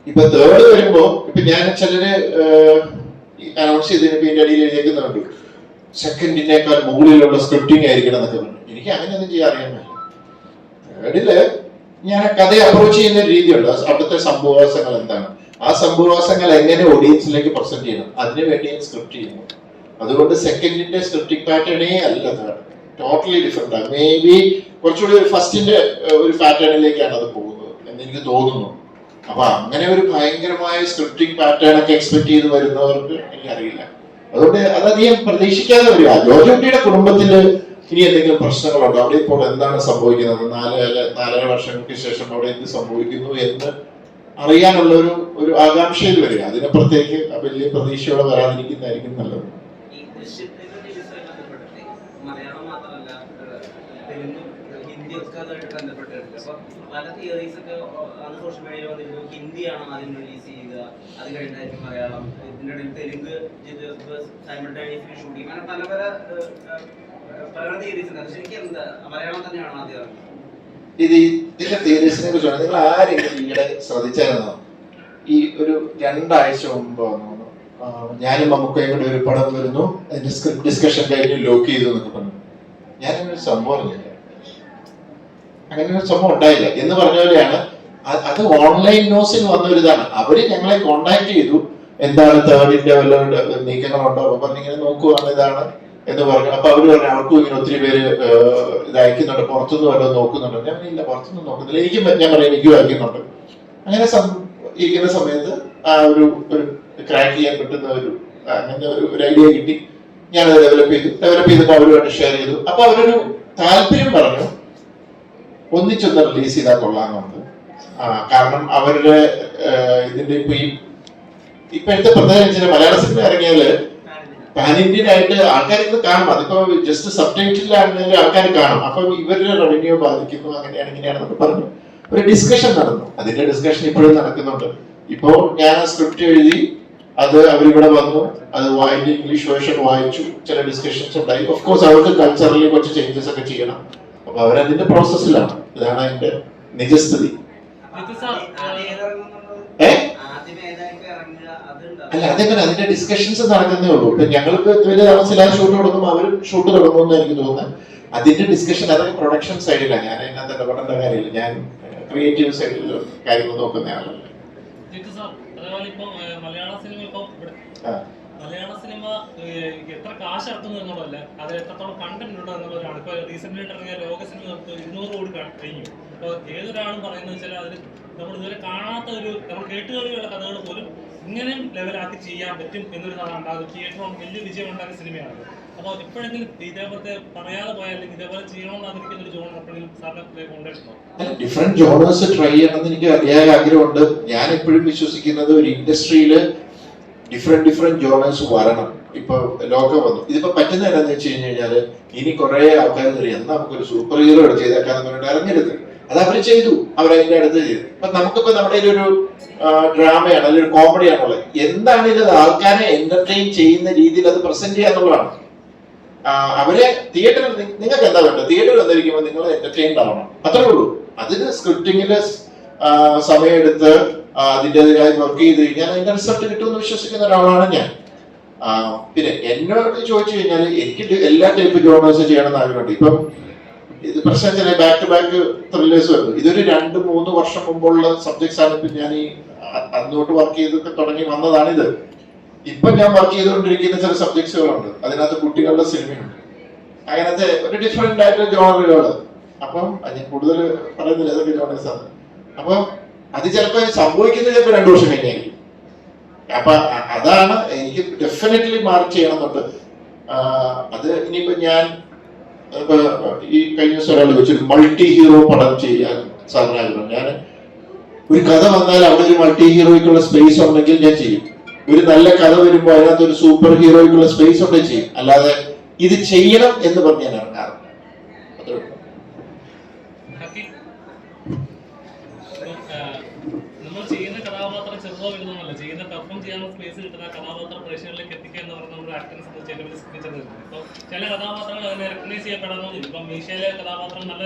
ഇപ്പൊ തേർഡ് വരുമ്പോ ഇപ്പൊ ഞാൻ ചിലര് അനൗൺസ് ചെയ്തതിന് ഇതിന്റെ അടിയിൽ എഴുതിയേക്കുന്നുണ്ട് സെക്കൻഡിനേക്കാൾ മുകളിലുള്ള സ്ക്രിപ്റ്റിംഗ് ആയിരിക്കണം എന്നൊക്കെ പറഞ്ഞു. എനിക്ക് അങ്ങനെയൊന്നും ചെയ്യാൻ അറിയാൻ പറ്റില്ല. തേർഡില് ഞാൻ കഥയെ അപ്രോച്ച് ചെയ്യുന്ന രീതിയുണ്ട്. അവിടുത്തെ സംഭവവാസങ്ങൾ എന്താണ്, ആ സംഭവവാസങ്ങൾ എങ്ങനെ ഓഡിയൻസിലേക്ക് പ്രസന്റ് ചെയ്യണം, അതിനു വേണ്ടി ഞാൻ സ്ക്രിപ്റ്റ് ചെയ്യുന്നു. അതുകൊണ്ട് സെക്കൻഡിന്റെ സ്ക്രിപ്റ്റിംഗ് പാറ്റേണേ അല്ല, ടോട്ടലി ഡിഫറെന്റ് ആണ്. മേ ബി കുറച്ചുകൂടി ഫസ്റ്റിന്റെ ഒരു പാറ്റേണിലേക്കാണ് അത് പോകുന്നത് എന്ന് എനിക്ക് തോന്നുന്നു. അപ്പൊ അങ്ങനെ ഒരു ഭയങ്കരമായ സ്ക്രിപ്റ്റിംഗ് പാറ്റേൺ ഒക്കെ എക്സ്പെക്ട് ചെയ്ത് വരുന്നവർക്ക് എനിക്കറിയില്ല. അതുകൊണ്ട് അതധികം പ്രതീക്ഷിക്കാതെ വരിക. ജോർജുട്ടിയുടെ കുടുംബത്തില് ഇനി എന്തെങ്കിലും പ്രശ്നങ്ങളുണ്ടോ, അവിടെ ഇപ്പോൾ എന്താണ് സംഭവിക്കുന്നത്, 4.5 വർഷങ്ങൾക്ക് ശേഷം അവിടെ എന്ത് സംഭവിക്കുന്നു എന്ന് അറിയാനുള്ള ഒരു ആകാംക്ഷയിൽ വരിക. അതിനപ്പുറത്തേക്ക് വലിയ പ്രതീക്ഷയോടെ വരാതിരിക്കുന്നതായിരിക്കും നല്ലത്. ഈ ദൃശ്യത്തിന്റെ മലയാളം മാത്രമല്ല തെലുങ്കും ഹിന്ദിയൊക്കെ അതുമായിട്ട് ബന്ധപ്പെട്ടിട്ടുണ്ട്. അപ്പൊ പല തിയറീസ് ഒക്കെ അത് സോഷ്യൽ മീഡിയയിൽ വന്നിരുന്നു. ഹിന്ദിയാണ് ആദ്യം റിലീസ് ചെയ്യുക, അത് കഴിഞ്ഞായിരിക്കും മലയാളം, ഇതിൻ്റെ ഇടയിൽ തെലുങ്ക് സൈമൾട്ടേനിയസ്ലി ഷൂട്ട് ചെയ്യും, അങ്ങനെ പല പല പല തിയറീസ് ഉണ്ട്. ശരിക്കും എന്താ മലയാളം തന്നെയാണ് ആദ്യം ഇറങ്ങുന്നത്? ഇതിന്റെ തിയറീസിനെ കുറിച്ചാണ് നിങ്ങൾ ആരെങ്കിലും ഈയിടെ ശ്രദ്ധിച്ചായിരുന്നോ? ഈ ഒരു 2 ആഴ്ച മുമ്പ് ഞാനും മമ്മൂക്കയും കൂടെ ഒരു പടം വരുന്നു, അതിന്റെ സ്ക്രിപ്റ്റ് ഡിസ്കഷൻ കഴിഞ്ഞ് ലോക്ക് ചെയ്തു എന്നൊക്കെ പറഞ്ഞു. ഞാനങ്ങനെ ഒരു സംഭവം അറിഞ്ഞില്ല, അങ്ങനെ ഒരു സംഭവം ഉണ്ടായില്ല എന്ന് പറഞ്ഞ പോലെയാണ്. അത് ഓൺലൈൻ ന്യൂസിൽ വന്നൊരിതാണ്. അവര് ഞങ്ങളെ കോണ്ടാക്ട് ചെയ്തു, എന്താണ് തേർഡിന്റെ വല്ല നീക്കങ്ങളുണ്ടോ, അപ്പൊ പറഞ്ഞിങ്ങനെ നോക്കുവാണ് ഇതാണ് എന്ന് പറഞ്ഞു. അപ്പൊ അവര് പറഞ്ഞു അവർക്കും ഇങ്ങനെ ഒത്തിരി പേര് ഇത് അയക്കുന്നുണ്ട്, പുറത്തുനിന്ന് വല്ലതും നോക്കുന്നുണ്ട്. ഞാൻ ഇല്ല, പുറത്തുനിന്ന് നോക്കുന്നില്ല, ഞാൻ പറയാം എനിക്കും അയക്കുന്നുണ്ട്. അങ്ങനെ ഇരിക്കുന്ന സമയത്ത് ആ ഒരു ക്രാക്ക് ചെയ്യാൻ പറ്റുന്ന അങ്ങനെ ഒരു ഐഡിയ കിട്ടി. ഞാനത് ഡെവലപ്പ് ചെയ്തപ്പോൾ അവരുമായിട്ട് ഷെയർ ചെയ്തു. അപ്പൊ അവരൊരു താല്പര്യം പറഞ്ഞു, ഒന്നിച്ചൊന്ന് റിലീസ് ചെയ്താൽ കൊള്ളാമെന്നുണ്ട്. കാരണം അവരുടെ ഇതിന്റെ ഇപ്പോഴത്തെ പ്രത്യേകിച്ച് മലയാള സിനിമ ഇറങ്ങിയാല് പാൻ ഇന്ത്യൻ ആയിട്ട് ആൾക്കാർ ഇത് കാണും. അതിപ്പോ ജസ്റ്റ് സബ് ടൈറ്റിലാണെങ്കിലും ആൾക്കാർ കാണും. അപ്പൊ ഇവരുടെ റവന്യൂ ബാധിക്കുന്നു, അങ്ങനെയാണ് ഇങ്ങനെയാണെന്നൊക്കെ പറഞ്ഞു ഒരു ഡിസ്കഷൻ നടന്നു. അതിന്റെ ഡിസ്കഷൻ ഇപ്പോഴും നടക്കുന്നുണ്ട്. ഇപ്പോ ഞാൻ ആ സ്ക്രിപ്റ്റ് എഴുതി, അത് അവരിവിടെ വന്നു, അത് ഇംഗ്ലീഷ് വേർഷൻ വായിച്ചു, ചില ഡിസ്കഷൻസ് ഉണ്ടായി. ഓഫ് കോഴ്സ് അവർക്ക് കൾച്ചറലി കുറച്ച് ചേഞ്ചസ് ഒക്കെ ചെയ്യണം. അപ്പൊ അവരതിന്റെ പ്രോസസ്സിലാണ്. ഇതാണ് അതിന്റെ നിജസ്ഥിതി. അല്ല, അതേപോലെ അതിന്റെ ഡിസ്കഷൻസ് നടക്കുന്നേ ഉള്ളൂ. ഇപ്പൊ ഞങ്ങൾക്ക് വലിയ താമസില്ലാതെ ഷൂട്ട് തുടങ്ങുമ്പോൾ അവരും ഷൂട്ട് തുടങ്ങുമെന്ന് എനിക്ക് തോന്നുന്നത്. അതിന്റെ ഡിസ്കഷൻ അതൊക്കെ പ്രൊഡക്ഷൻ സൈഡിലാണ്. ഞാൻ അതിനകത്ത് ഇടപെടേണ്ട കാര്യമില്ല. ഞാൻ ക്രിയേറ്റീവ് സൈഡിൽ കാര്യങ്ങൾ നോക്കുന്ന ആളല്ല. മലയാള സിനിമ എത്ര കാശ് ഇറക്കുന്നു എന്നുള്ളതല്ല, അത് എത്രത്തോളം കണ്ടന്റ് ഉണ്ടോ എന്നുള്ളതാണ്. ഇപ്പൊ റീസെന്റ് ആയിട്ട് ഇറങ്ങിയ ലോക സിനിമ 200 കോടി കഴിഞ്ഞു. അപ്പോൾ ഏതൊരാളും പറയുന്നത് വെച്ചാൽ അതിൽ നമ്മൾ ഇതുവരെ കാണാത്ത നമ്മൾ കേട്ടുകളിയുള്ള കഥകൾ പോലും ഇങ്ങനെ ലെവലാക്കി ചെയ്യാൻ പറ്റും എന്നൊരു സാധനം ഉണ്ടാകും. തിയേറ്ററും വലിയ വിജയം ഉണ്ടാക്കിയ സിനിമയാണ്. അപ്പോൾ എപ്പോഴെങ്കിലും ഇതേപോലത്തെ പറയാതെ പോയാൽ അല്ലെങ്കിൽ ഇതേപോലെ ചെയ്യണമെന്ന് ആഗ്രഹിക്കുന്ന ഒരു ജോൺ എപ്പോഴും സാറിനെ കൊണ്ടുവരുന്നു? ഡിഫറെന്റ് ജോണേഴ്സ് ട്രൈ ചെയ്യണമെന്ന് എനിക്ക് അതിയായ ആഗ്രഹമുണ്ട്. ഞാൻ എപ്പോഴും വിശ്വസിക്കുന്നത് ഒരു ഇൻഡസ്ട്രിയില് ഡിഫറെന്റ് ജോണേഴ്സ് വരണം. ഇപ്പൊ ലോകം വന്നു, ഇതിപ്പോ പറ്റുന്ന എന്താണെന്ന് വെച്ച് കഴിഞ്ഞാല് ഇനി കുറെ ആൾക്കാർ എന്നാ നമുക്കൊരു സൂപ്പർ ഹീറോ ചെയ്തേക്കാന്ന് പറഞ്ഞിട്ട് ഇറങ്ങരുത്. അത് അവര് ചെയ്തു, അവരതിന്റെ അടുത്ത് ചെയ്തു. അപ്പൊ നമുക്കിപ്പോ നമ്മുടെ ഒരു ഡ്രാമയാണ്, അല്ലെങ്കിൽ ഒരു കോമഡിയാണുള്ളത്. എന്താണെങ്കിലും അത് ആൾക്കാരെ എന്റർടൈൻ ചെയ്യുന്ന രീതിയിൽ അത് പ്രസന്റ് ചെയ്യാന്നുള്ളതാണ്. അവരെ തിയേറ്ററിൽ നിങ്ങൾക്ക് എന്താ വേണ്ടത്? തിയേറ്ററിൽ വന്നിരിക്കുമ്പോൾ നിങ്ങൾ എന്റർടൈൻഡ് ആവണം, അത്രേ ഉള്ളൂ. അതിന് സ്ക്രിപ്റ്റിങ്ങില് സമയമെടുത്ത് അതിൻ്റെതായി വർക്ക് ചെയ്ത് കഴിഞ്ഞാൽ അതിന്റെ റിസൾട്ട് കിട്ടുമെന്ന് വിശ്വസിക്കുന്ന ഒരാളാണ് ഞാൻ. പിന്നെ എന്നോട് ചോദിച്ചു കഴിഞ്ഞാൽ എനിക്ക് എല്ലാ ടൈപ്പ് ജോണേഴ്സ് ചെയ്യണമെന്ന് ആഗ്രഹമുണ്ട്. ഇപ്പം ഇത് പ്രശ്നം ചില ബാക്ക് ടു ബാക്ക് ത്രില്ലേഴ്സ് വരുന്നു. ഇതൊരു 2-3 വർഷം മുമ്പുള്ള സബ്ജക്ട്സ് ആണ്. ഇപ്പൊ ഞാൻ ഈ അന്നോട്ട് വർക്ക് ചെയ്തൊക്കെ തുടങ്ങി വന്നതാണിത്. ഇപ്പൊ ഞാൻ വർക്ക് ചെയ്തുകൊണ്ടിരിക്കുന്ന ചില സബ്ജക്ട്സുകളുണ്ട്, അതിനകത്ത് കുട്ടികളുടെ സിനിമയുണ്ട്, അങ്ങനത്തെ ഒരു ഡിഫറെന്റ് ആയിട്ടുള്ള ജോണറുകൾ. അപ്പം ഞാൻ കൂടുതൽ പറയുന്നില്ല ഏതൊക്കെ ജോണേഴ്സ് ആണ്. അപ്പം അത് ചിലപ്പോൾ സംഭവിക്കുന്നത് ചിലപ്പോൾ 2 വർഷം കഴിഞ്ഞായിരിക്കും. അപ്പൊ അതാണ് എനിക്ക് ഡെഫിനറ്റ്ലി മാർക്ക് ചെയ്യണമെന്നുണ്ട്. അത് ഇനിയിപ്പോ ഞാൻ ഇപ്പൊ ഈ കഴിഞ്ഞ ദിവസം ഒരാൾ വെച്ചൊരു മൾട്ടി ഹീറോ പടം ചെയ്യാൻ സാധനമായിരുന്നു. ഞാൻ ഒരു കഥ വന്നാൽ അവിടെ ഒരു മൾട്ടി ഹീറോയ്ക്കുള്ള സ്പേസ് ഉണ്ടെങ്കിൽ ഞാൻ ചെയ്യും. ഒരു നല്ല കഥ വരുമ്പോൾ അതിനകത്ത് ഒരു സൂപ്പർ ഹീറോയ്ക്കുള്ള സ്പേസ് ഉണ്ടെങ്കിൽ ചെയ്യും. അല്ലാതെ ഇത് ചെയ്യണം എന്ന് പറഞ്ഞ് ഞാൻ ഇറങ്ങാറ്. നമ്മൾ ചെയ്യുന്ന കഥാപാത്രം ചെറുതോ വലുതൊന്നുമല്ല, ചെയ്യുന്ന പെർഫോം ചെയ്യാനുള്ള സ്പേസ് കിട്ടുന്ന കഥാപാത്രം പ്രേക്ഷകരിലേക്ക് എത്തിക്കുക എന്ന് പറയുന്ന നമ്മുടെ ആക്ടിനെ സംബന്ധിച്ച് ഏറ്റവും സിഗ്നേച്ചർ. ഇപ്പോൾ ചില കഥാപാത്രങ്ങൾ അതിനെ റെക്കഗ്നൈസ് ചെയ്യപ്പെടണമെന്നില്ല. ഇപ്പം മീശയിലെ കഥാപാത്രം നല്ല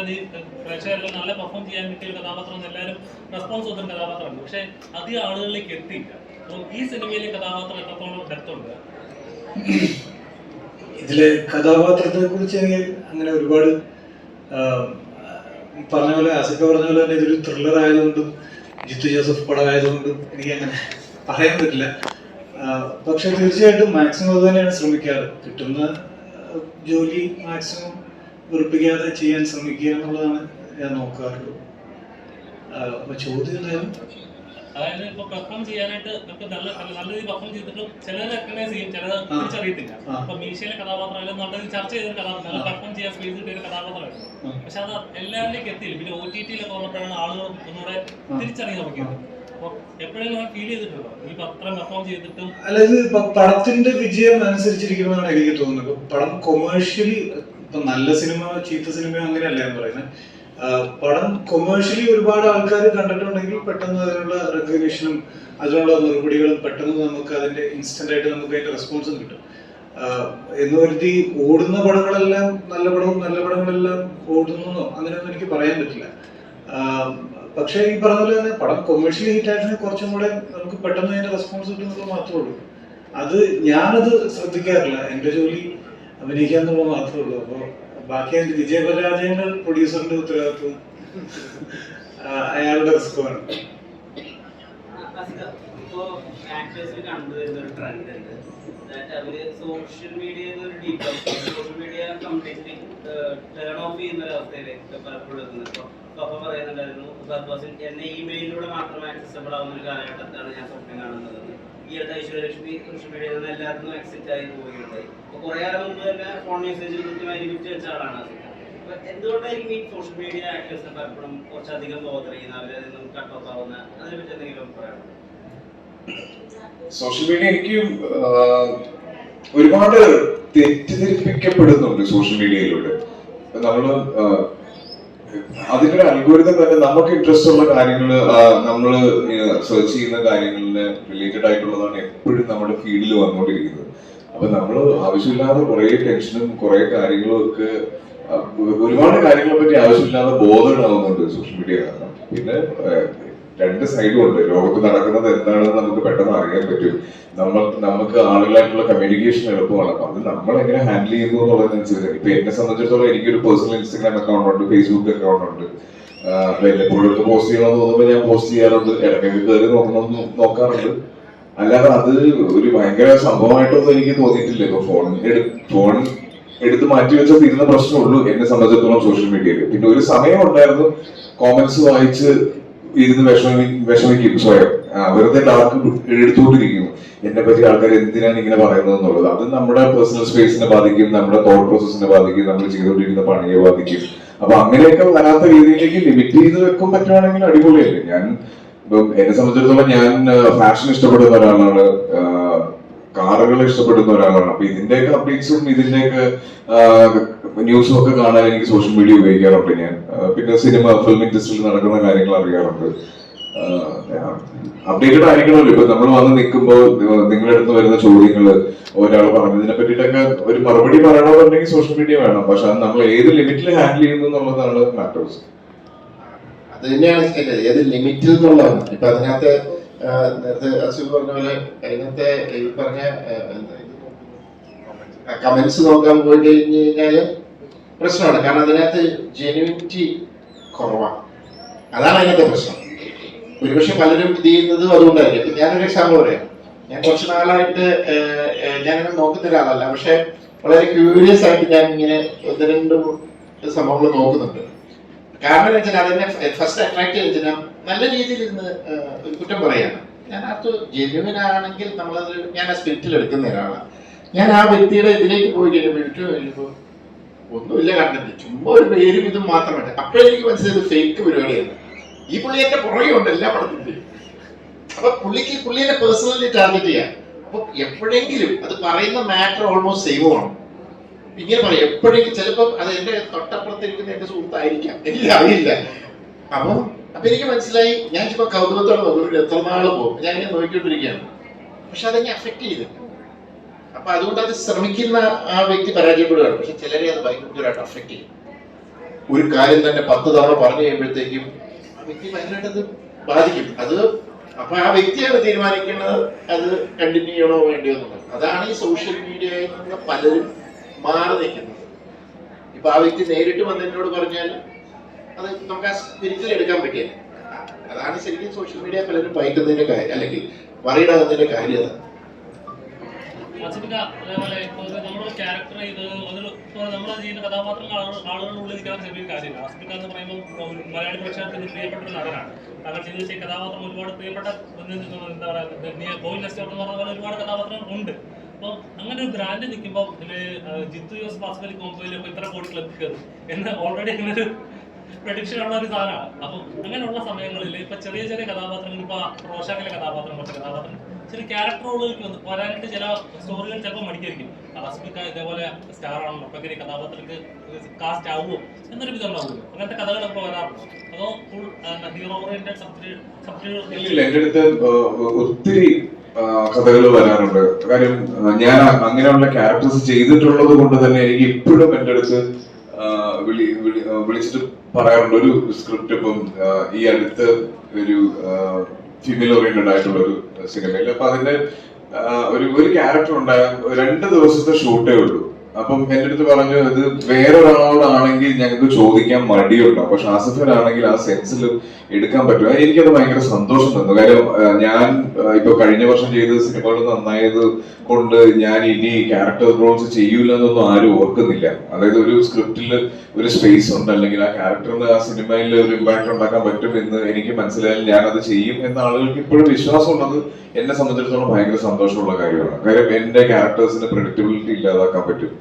പ്രേക്ഷകരെല്ലാം നല്ല പെർഫോം ചെയ്യാൻ കിട്ടിയ ഒരു കഥാപാത്രം എല്ലാവരും റെസ്പോൺസ് കൊടുക്കുന്ന കഥാപാത്രമാണ്. പക്ഷെ അധികം ആളുകളിലേക്ക് എത്തിയില്ല. അപ്പോൾ ഈ സിനിമയിലെ കഥാപാത്രം എത്രത്തോളം ഡെപ്തുണ്ട്? ഇതിലെ കഥാപാത്രത്തെ കുറിച്ച് എനിക്ക് അങ്ങനെ ഒരുപാട് പറഞ്ഞ പോലെ ആസിഫ് പറഞ്ഞ പോലെ തന്നെ ഇതൊരു ത്രില്ലർ ആയതുകൊണ്ടും ജിത്തു ജോസഫ് പടം ആയതുകൊണ്ടും എനിക്ക് അങ്ങനെ പറയാൻ പറ്റില്ല. പക്ഷെ തീർച്ചയായിട്ടും മാക്സിമം അത് തന്നെയാണ് ശ്രമിക്കാറ്. കിട്ടുന്ന ജോലി മാക്സിമം വെറുപ്പിക്കാതെ ചെയ്യാൻ ശ്രമിക്കുക എന്നുള്ളതാണ് ഞാൻ നോക്കാറുള്ളൂ. അപ്പൊ ചോദ്യം എന്തായാലും അതായത് ഇപ്പൊ പെർഫോം ചെയ്യാനായിട്ട് നമുക്ക് നല്ല രീതിയിൽ പെർഫോം ചെയ്തിട്ടും ചിലത് റെക്കഗ്നൈസ് ചെയ്യും, ചിലത് തിരിച്ചറിയത്തില്ല. അപ്പൊ മീശയിലെ കഥാപാത്രം നല്ല രീതിയിൽ ചർച്ച ചെയ്തൊരു കഥാപാത്രം, നല്ല പെർഫോം ചെയ്യാൻ സ്പേസ് കിട്ടിയ ഒരു കഥാപാത്രമായിരുന്നു. പക്ഷെ അത് എല്ലാവരിലേക്ക് എത്തിയില്ല. പിന്നെ OTT-ലൊക്കെ വന്നപ്പോഴാണ് ആളുകൾ ഒന്നുകൂടെ തിരിച്ചറിയാൻ നോക്കിയത്. അപ്പൊ എപ്പോഴെങ്കിലും ഫീൽ ചെയ്തിട്ടുണ്ടോ ഈ പത്രം പെർഫോം ചെയ്തിട്ടും? അല്ല, ഇത് പടത്തിന്റെ വിജയം അനുസരിച്ചിരിക്കുന്നതാണ് എനിക്ക് തോന്നുന്നത്. പടം കൊമേഴ്ഷ്യലി ഇപ്പൊ നല്ല സിനിമ ചീത്ത സിനിമ അങ്ങനെയല്ല ഞാൻ പറയുന്നത്. പടം കൊമേഴ്ഷ്യലി ഒരുപാട് ആൾക്കാർ കണ്ടിട്ടുണ്ടെങ്കിൽ പെട്ടെന്ന് അതിനുള്ള റെക്കഗ്നീഷനും അതിനുള്ള മറുപടികളും പെട്ടെന്ന് നമുക്ക് അതിന്റെ ഇൻസ്റ്റന്റ് ആയിട്ട് നമുക്ക് അതിന്റെ റെസ്പോൺസും കിട്ടും. എന്ന് കരുതി ഓടുന്ന പടങ്ങളെല്ലാം നല്ല പടങ്ങളെല്ലാം ഓടുന്നോ അങ്ങനെയൊന്നും എനിക്ക് പറയാൻ പറ്റില്ല. പക്ഷേ ഈ പറഞ്ഞ പോലെ തന്നെ പടം കൊമേഴ്ഷ്യലി ഹിറ്റ് ആയിട്ട് കുറച്ചും കൂടെ നമുക്ക് പെട്ടെന്ന് അതിന്റെ റെസ്പോൺസ് കിട്ടുന്നത് മാത്രമേ ഉള്ളൂ. അത് ഞാനത് ശ്രദ്ധിക്കാറില്ല. എൻ്റെ ജോലി അഭിനയിക്കുക എന്നുള്ളത് മാത്രമേ ഉള്ളൂ. അപ്പോൾ ബാക്കി അതിന്റെ വിജയപരാജയങ്ങൾ പ്രൊഡ്യൂസറിന്റെ ഉത്തരവാദിത്വം, അയാളുടെ റിസ്ക്കുമാണ്. ഇപ്പോ ആക്ടേഴ്സിൽ കണ്ടുവരുന്ന ഒരു ട്രെൻഡ് ഉണ്ട്. അവര് സോഷ്യൽ മീഡിയയിൽ ഒരു social media completely turn of ചെയ്യുന്ന ഒരു അവസ്ഥയിലേക്ക് പലപ്പോഴും എത്തുന്നത്. അപ്പൊ പറയുന്നുണ്ടായിരുന്നു ഫഹദ് എന്നെ ഇമെയിലിലൂടെ മാത്രം ആക്സസബിൾ ആവുന്ന ഒരു കാലഘട്ടത്താണ് ഞാൻ സ്വപ്നം കാണുന്നത്. ഈ അടുത്ത ഐശ്വര്യലക്ഷ്മി സോഷ്യൽ മീഡിയയിൽ നിന്ന് എല്ലാവർക്കും എക്സിറ്റ് ആയി പോവുകയുണ്ടായി. അപ്പൊ കുറെ കാലം മുമ്പ് തന്നെ ഫോൺ മെസ്സേജിൽ കൃത്യമായി ലിമിറ്റ് വെച്ച ആളാണ്. അപ്പൊ എന്തുകൊണ്ടായിരിക്കും ഈ സോഷ്യൽ മീഡിയ ആക്ടേഴ്സിനെ പലപ്പോഴും കുറച്ചധികം ബോധർ ചെയ്യുന്ന, അവരെ നിന്നും കട്ട് ഓഫ് ആവുന്ന, അതിനെപ്പറ്റി എന്തെങ്കിലും പറയണം? സോഷ്യൽ മീഡിയ എനിക്ക് ഒരുപാട് തെറ്റിദ്ധരിപ്പിക്കപ്പെടുന്നുണ്ട് സോഷ്യൽ മീഡിയയിലൂടെ. നമ്മള് അതിന്റെ ഒരു അൽഗോരിതം തന്നെ നമുക്ക് ഇൻട്രസ്റ്റ് ഉള്ള കാര്യങ്ങൾ നമ്മൾ സെർച്ച് ചെയ്യുന്ന കാര്യങ്ങളിന് റിലേറ്റഡ് ആയിട്ടുള്ളതാണ് എപ്പോഴും നമ്മുടെ ഫീൽഡിൽ വന്നുകൊണ്ടിരിക്കുന്നത്. അപ്പൊ നമ്മൾ ആവശ്യമില്ലാതെ കുറെ ടെൻഷനും കുറെ കാര്യങ്ങളും ഒക്കെ ഒരുപാട് കാര്യങ്ങളെ പറ്റി ആവശ്യമില്ലാതെ ബോധമുണ്ടാവുന്നുണ്ട് സോഷ്യൽ മീഡിയ കാരണം. പിന്നെ രണ്ട് സൈഡും ഉണ്ട്. ലോകത്ത് നടക്കുന്നത് എന്താണെന്ന് നമുക്ക് പെട്ടെന്ന് അറിയാൻ പറ്റും. നമുക്ക് ആളുകളായിട്ടുള്ള കമ്മ്യൂണിക്കേഷൻ എളുപ്പമാണ്. അപ്പൊ അത് നമ്മൾ എങ്ങനെ ഹാൻഡിൽ ചെയ്യുന്നു എന്നുള്ളതനുസരിച്ച് ഇപ്പൊ എന്നെ സംബന്ധിച്ചിടത്തോളം എനിക്കൊരു പേഴ്സണൽ ഇൻസ്റ്റാഗ്രാം അക്കൗണ്ട് ഉണ്ട്, ഫേസ്ബുക്ക് അക്കൗണ്ട് ഉണ്ട്. വല്ലപ്പോഴും പോസ്റ്റ് ചെയ്യണമെന്ന് തോന്നുമ്പോൾ ഞാൻ പോസ്റ്റ് ചെയ്യാറുണ്ട്, ഇടയ്ക്കൊക്കെ കയറി നോക്കാറുണ്ട്. അല്ലാതെ അത് ഒരു ഭയങ്കര സംഭവമായിട്ടൊന്നും എനിക്ക് തോന്നിയിട്ടില്ല. ഇപ്പൊ ഫോൺ എടുത്ത് മാറ്റി വെച്ചാൽ തീരുന്ന പ്രശ്നമുള്ളൂ എന്നെ സംബന്ധിച്ചിടത്തോളം സോഷ്യൽ മീഡിയയിൽ. പിന്നെ ഒരു സമയം ഉണ്ടായിരുന്നു കോമന്റ്സ് വായിച്ച് ഇരുന്ന് വിഷമിക്കും സ്വയം, വെറുതെ ഡാർക്ക് എടുത്തുകൊണ്ടിരിക്കുന്നു. എന്നെ പറ്റി ആൾക്കാർ എന്തിനാണ് ഇങ്ങനെ പറയുന്നത് എന്നുള്ളത്. അത് നമ്മുടെ പേഴ്സണൽ സ്പേസിനെ ബാധിക്കും, നമ്മുടെ തോട്ട് പ്രോസസ്സിനെ ബാധിക്കും, നമ്മൾ ചെയ്തുകൊണ്ടിരിക്കുന്ന പണിയെ ബാധിക്കും. അപ്പൊ അങ്ങനെയൊക്കെ വരാത്ത രീതിയിലേക്ക് ലിമിറ്റ് ചെയ്ത് വെക്കാൻ പറ്റുവാണെങ്കിൽ അടിപൊളിയല്ലേ. ഞാൻ എന്നെ സംബന്ധിച്ചിടത്തോളം ഞാൻ ഫാഷൻ ഇഷ്ടപ്പെടുന്ന ഒരാളാണ്, കാറുകൾ ഇഷ്ടപ്പെടുന്ന ഒരാളാണ്. അപ്പൊ ഇതിന്റെയൊക്കെ അപ്ഡേറ്റ്സും ഇതിന്റെയൊക്കെ ന്യൂസും ഒക്കെ കാണാൻ എനിക്ക് സോഷ്യൽ മീഡിയ ഉപയോഗിക്കാറുണ്ട് ഞാൻ. പിന്നെ സിനിമ ഫിലിം ഇൻഡസ്ട്രിയിൽ നടക്കുന്ന കാര്യങ്ങൾ അറിയാറുണ്ട്. അപ്ഡേറ്റഡ് ആയിരിക്കണമല്ലോ. ഇപ്പൊ നമ്മൾ വന്ന് നിൽക്കുമ്പോൾ നിങ്ങളുടെ അടുത്ത് വരുന്ന ചോദ്യങ്ങള് ഒരാൾ പറഞ്ഞതിനെ പറ്റിയിട്ടൊക്കെ ഒരു മറുപടി പറയണമെന്നുണ്ടെങ്കിൽ സോഷ്യൽ മീഡിയ വേണം. പക്ഷെ അത് നമ്മൾ ഏത് ലിമിറ്റിൽ ഹാൻഡിൽ ചെയ്യുന്നു എന്നുള്ളതാണ് മാറ്റേഴ്സ്. അത് തന്നെയാണ് ഏത് ലിമിറ്റിൽ എന്നുള്ളതാണ്. ഇപ്പൊ അതിനകത്ത് നേരത്തെ അസുഖം പറഞ്ഞ പോലെ അതിനകത്തെ ഈ പറഞ്ഞ കമന്റ്സ് നോക്കാൻ പോയി കഴിഞ്ഞു കഴിഞ്ഞാല് പ്രശ്നമാണ്. കാരണം അതിനകത്ത് ജെന്യൂനിറ്റി കുറവാണ്. അതാണ് അതിനകത്തെ പ്രശ്നം. ഒരുപക്ഷെ പലരും ഇത് ചെയ്യുന്നതും അതുകൊണ്ടായിരിക്കും. ഇപ്പൊ ഞാനൊരു എക്സാമ്പിൾ പറയാം. ഞാൻ കുറച്ച് നാളായിട്ട് ഞാനങ്ങനെ നോക്കുന്ന ഒരാളല്ല, പക്ഷെ വളരെ ക്യൂരിയസ് ആയിട്ട് ഞാൻ ഇങ്ങനെ ഒന്ന് രണ്ട് സംഭവങ്ങൾ നോക്കുന്നുണ്ട്. കാരണം എന്ന് വെച്ചാൽ അതെന്നെ ഫസ്റ്റ് അട്രാക്ട് ചെയ്ത് നല്ല രീതിയിൽ ഇന്ന് ഒരു കുറ്റം പറയാണ്. ഞാൻ അത് ജെന്യുവൻ ആണെങ്കിൽ നമ്മളത് ഞാൻ ആ സ്പിരിറ്റിൽ എടുക്കുന്ന ഒരാളാണ്. ഞാൻ ആ വ്യക്തിയുടെ ഇതിലേക്ക് പോയി കഴിയുമ്പോൾ ഒന്നുമില്ല, കണ്ടിട്ട് ചുമ്മാ ഒരു പേരും ഇതും മാത്രമല്ല. അപ്പോഴെനിക്ക് മനസ്സിലായത് ഫേക്ക് പരിപാടിയാണ്. ഈ പുള്ളി എന്റെ പുറകെ ഉണ്ട് എല്ലാ പടത്തിന്റെയും. അപ്പൊ പുള്ളിയെ പേഴ്സണലി ടാർഗറ്റ് ചെയ്യാം. അപ്പൊ എപ്പോഴെങ്കിലും അത് പറയുന്ന മാറ്റർ ഓൾമോസ്റ്റ് സെയിമാണ്. ഇങ്ങനെ പറയും എപ്പോഴെങ്കിലും. ചിലപ്പോൾ അത് എന്റെ തൊട്ടപ്പുറത്തിരിക്കുന്ന എന്റെ സുഹൃത്തായിരിക്കാം, എനിക്ക് അറിയില്ല. അപ്പൊ എനിക്ക് മനസ്സിലായി. ഞാൻ ചുമ്മാ കൗതുകത്തോടെ നോക്കും, എത്ര നാള് പോകും ഞാൻ ഇങ്ങനെ നോക്കിക്കൊണ്ടിരിക്കുകയാണ്. പക്ഷെ അതെന്നെ അഫക്ട് ചെയ്തില്ല. അപ്പൊ അതുകൊണ്ട് അത് ശ്രമിക്കുന്ന ആ വ്യക്തി പരാജയപ്പെടുകയാണ്. പക്ഷെ ചിലരെ അത് ഭയങ്കരമായിട്ട് അഫക്ട് ചെയ്യും. ഒരു കാര്യം തന്നെ 10 തവണ പറഞ്ഞു കഴിയുമ്പോഴത്തേക്കും ആ വ്യക്തി ഭയങ്കരമായിട്ട് അത് ബാധിക്കും. അത് അപ്പൊ ആ വ്യക്തിയാണ് തീരുമാനിക്കുന്നത് അത് കണ്ടിന്യൂ ചെയ്യണോ വേണ്ടിയോ എന്നുള്ളത്. അതാണ് ഈ സോഷ്യൽ മീഡിയയിൽ നിന്ന് പലരും മാറി നിൽക്കുന്നത്. ഇപ്പൊ ആ വ്യക്തി നേരിട്ട് വന്ന് എന്നോട് പറഞ്ഞാൽ അത് നമുക്ക് ആ സ്പിരിറ്റിൽ എടുക്കാൻ പറ്റില്ല. അതാണ് ശരിക്കും സോഷ്യൽ മീഡിയ പലരും ഭയക്കുന്നതിന്റെ കാര്യം, അല്ലെങ്കിൽ വറിയിടാകുന്നതിന്റെ കാര്യം. അതേപോലെ നമ്മുടെ ക്യാരക്ടർ ചെയ്ത് നമ്മളത് ചെയ്യുന്ന കഥാപാത്രങ്ങൾ ആളുകളുടെ ഉള്ളിൽ നിൽക്കാൻ ചെറിയൊരു കാര്യമില്ല. ആസിഫിക്ക എന്ന് പറയുമ്പോൾ മലയാളി പ്രേക്ഷകർക്ക് പ്രിയപ്പെട്ട ഒരു നടനാണ്. താങ്കൾ ചെയ്ത് വെച്ച കഥാപാത്രം ഒരുപാട് പ്രിയപ്പെട്ട എന്താ പറയുക ഗോവിൽ നെസ്റ്റോട്ട് എന്ന് പറഞ്ഞ പോലെ ഒരുപാട് കഥാപാത്രങ്ങൾ ഉണ്ട്. അപ്പോൾ അങ്ങനെ ഒരു ബ്രാൻഡ് നിൽക്കുമ്പോൾ ഇതിൽ ജിത്തു ജോസഫ് ആസിഫലി കോമ്പോയിൽ ഇത്ര കോടി ക്ലബ് കയറും എന്ന് ഓൾറെഡി അങ്ങനെ ഒരു പ്രഡിക്ഷൻ ഉള്ള ഒരു സാധനമാണ്. അപ്പം അങ്ങനെയുള്ള സമയങ്ങളിൽ ഇപ്പൊ ചെറിയ ചെറിയ കഥാപാത്രങ്ങൾ, ഇപ്പൊ റോഷാക്കിലെ കഥാപാത്രം, കുറച്ച് കഥാപാത്രം ചില ക്യാരക്ടർ റോളുകൾക്ക് വന്ന് പോരാനായിട്ട് ചില സ്റ്റോറികൾ ചിലപ്പോൾ മടിക്കായിരിക്കും. ആസിഫിക്ക ഇതേപോലെ സ്റ്റാർ ആണല്ലോ, അപ്പൊ ഇങ്ങനെ കഥാപാത്രങ്ങൾക്ക് കാസ്റ്റ് ആവുമോ എന്നൊരു വിധം ഉണ്ടാവുമല്ലോ. അങ്ങനത്തെ കഥകളൊക്കെ വരാറുണ്ടോ, അതോ ഫുൾ ഹീറോ ഓറിയന്റഡ് സബ്ജക്ട്? ഇല്ല, എന്റെ അടുത്ത് ഒത്തിരി കഥകൾ വരാറുണ്ട്. കാര്യം ഞാൻ അങ്ങനെയുള്ള ക്യാരക്ടേഴ്സ് ചെയ്തിട്ടുള്ളത് കൊണ്ട് തന്നെ എനിക്ക് ഇപ്പോഴും എന്റെ അടുത്ത് വിളിച്ചിട്ട് പറയാറുണ്ട് ഒരു സ്ക്രിപ്റ്റ്. ഇപ്പം ഈ അടുത്ത് ഒരു ഫീമെയിൽ ഓറിയന്റഡ് ആയിട്ടുള്ള ഒരു സിനിമയിൽ, അപ്പൊ അതിന്റെ ഒരു ക്യാരക്ടർ ഉണ്ടായ 2 ദിവസത്തെ ഷൂട്ടേ ഉള്ളൂ. അപ്പം എന്റെ അടുത്ത് പറഞ്ഞു, ഇത് വേറൊരാളോടാണെങ്കിൽ ഞങ്ങൾക്ക് ചോദിക്കാൻ മടിയുണ്ടാവും, പക്ഷെ ആസിഫിനാണെങ്കിൽ ആ സെൻസിൽ എടുക്കാൻ പറ്റും. എനിക്കത് ഭയങ്കര സന്തോഷം തന്നു. കാര്യം ഞാൻ ഇപ്പൊ കഴിഞ്ഞ വർഷം ചെയ്ത സിനിമകൾ നന്നായത് കൊണ്ട് ഞാൻ ഇനി ക്യാരക്ടർ റോൾസ് ചെയ്യൂല എന്നൊന്നും ആരും ഓർക്കുന്നില്ല. അതായത് ഒരു സ്ക്രിപ്റ്റിൽ ഒരു സ്പേസ് ഉണ്ട്, അല്ലെങ്കിൽ ആ ക്യാരക്ടറിന് ആ സിനിമയിൽ ഒരു ഇമ്പാക്ട് ഉണ്ടാക്കാൻ പറ്റും എന്ന് എനിക്ക് മനസ്സിലായാൽ ഞാൻ അത് ചെയ്യും എന്ന ആളുകൾക്ക് ഇപ്പോഴും വിശ്വാസം ഉള്ളത് എന്നെ സംബന്ധിച്ചിടത്തോളം ഭയങ്കര സന്തോഷമുള്ള കാര്യമാണ്. കാര്യം എന്റെ ക്യാരക്ടേഴ്സിന് പ്രെഡിക്റ്റബിലിറ്റി ഇല്ലാതാക്കാൻ പറ്റും.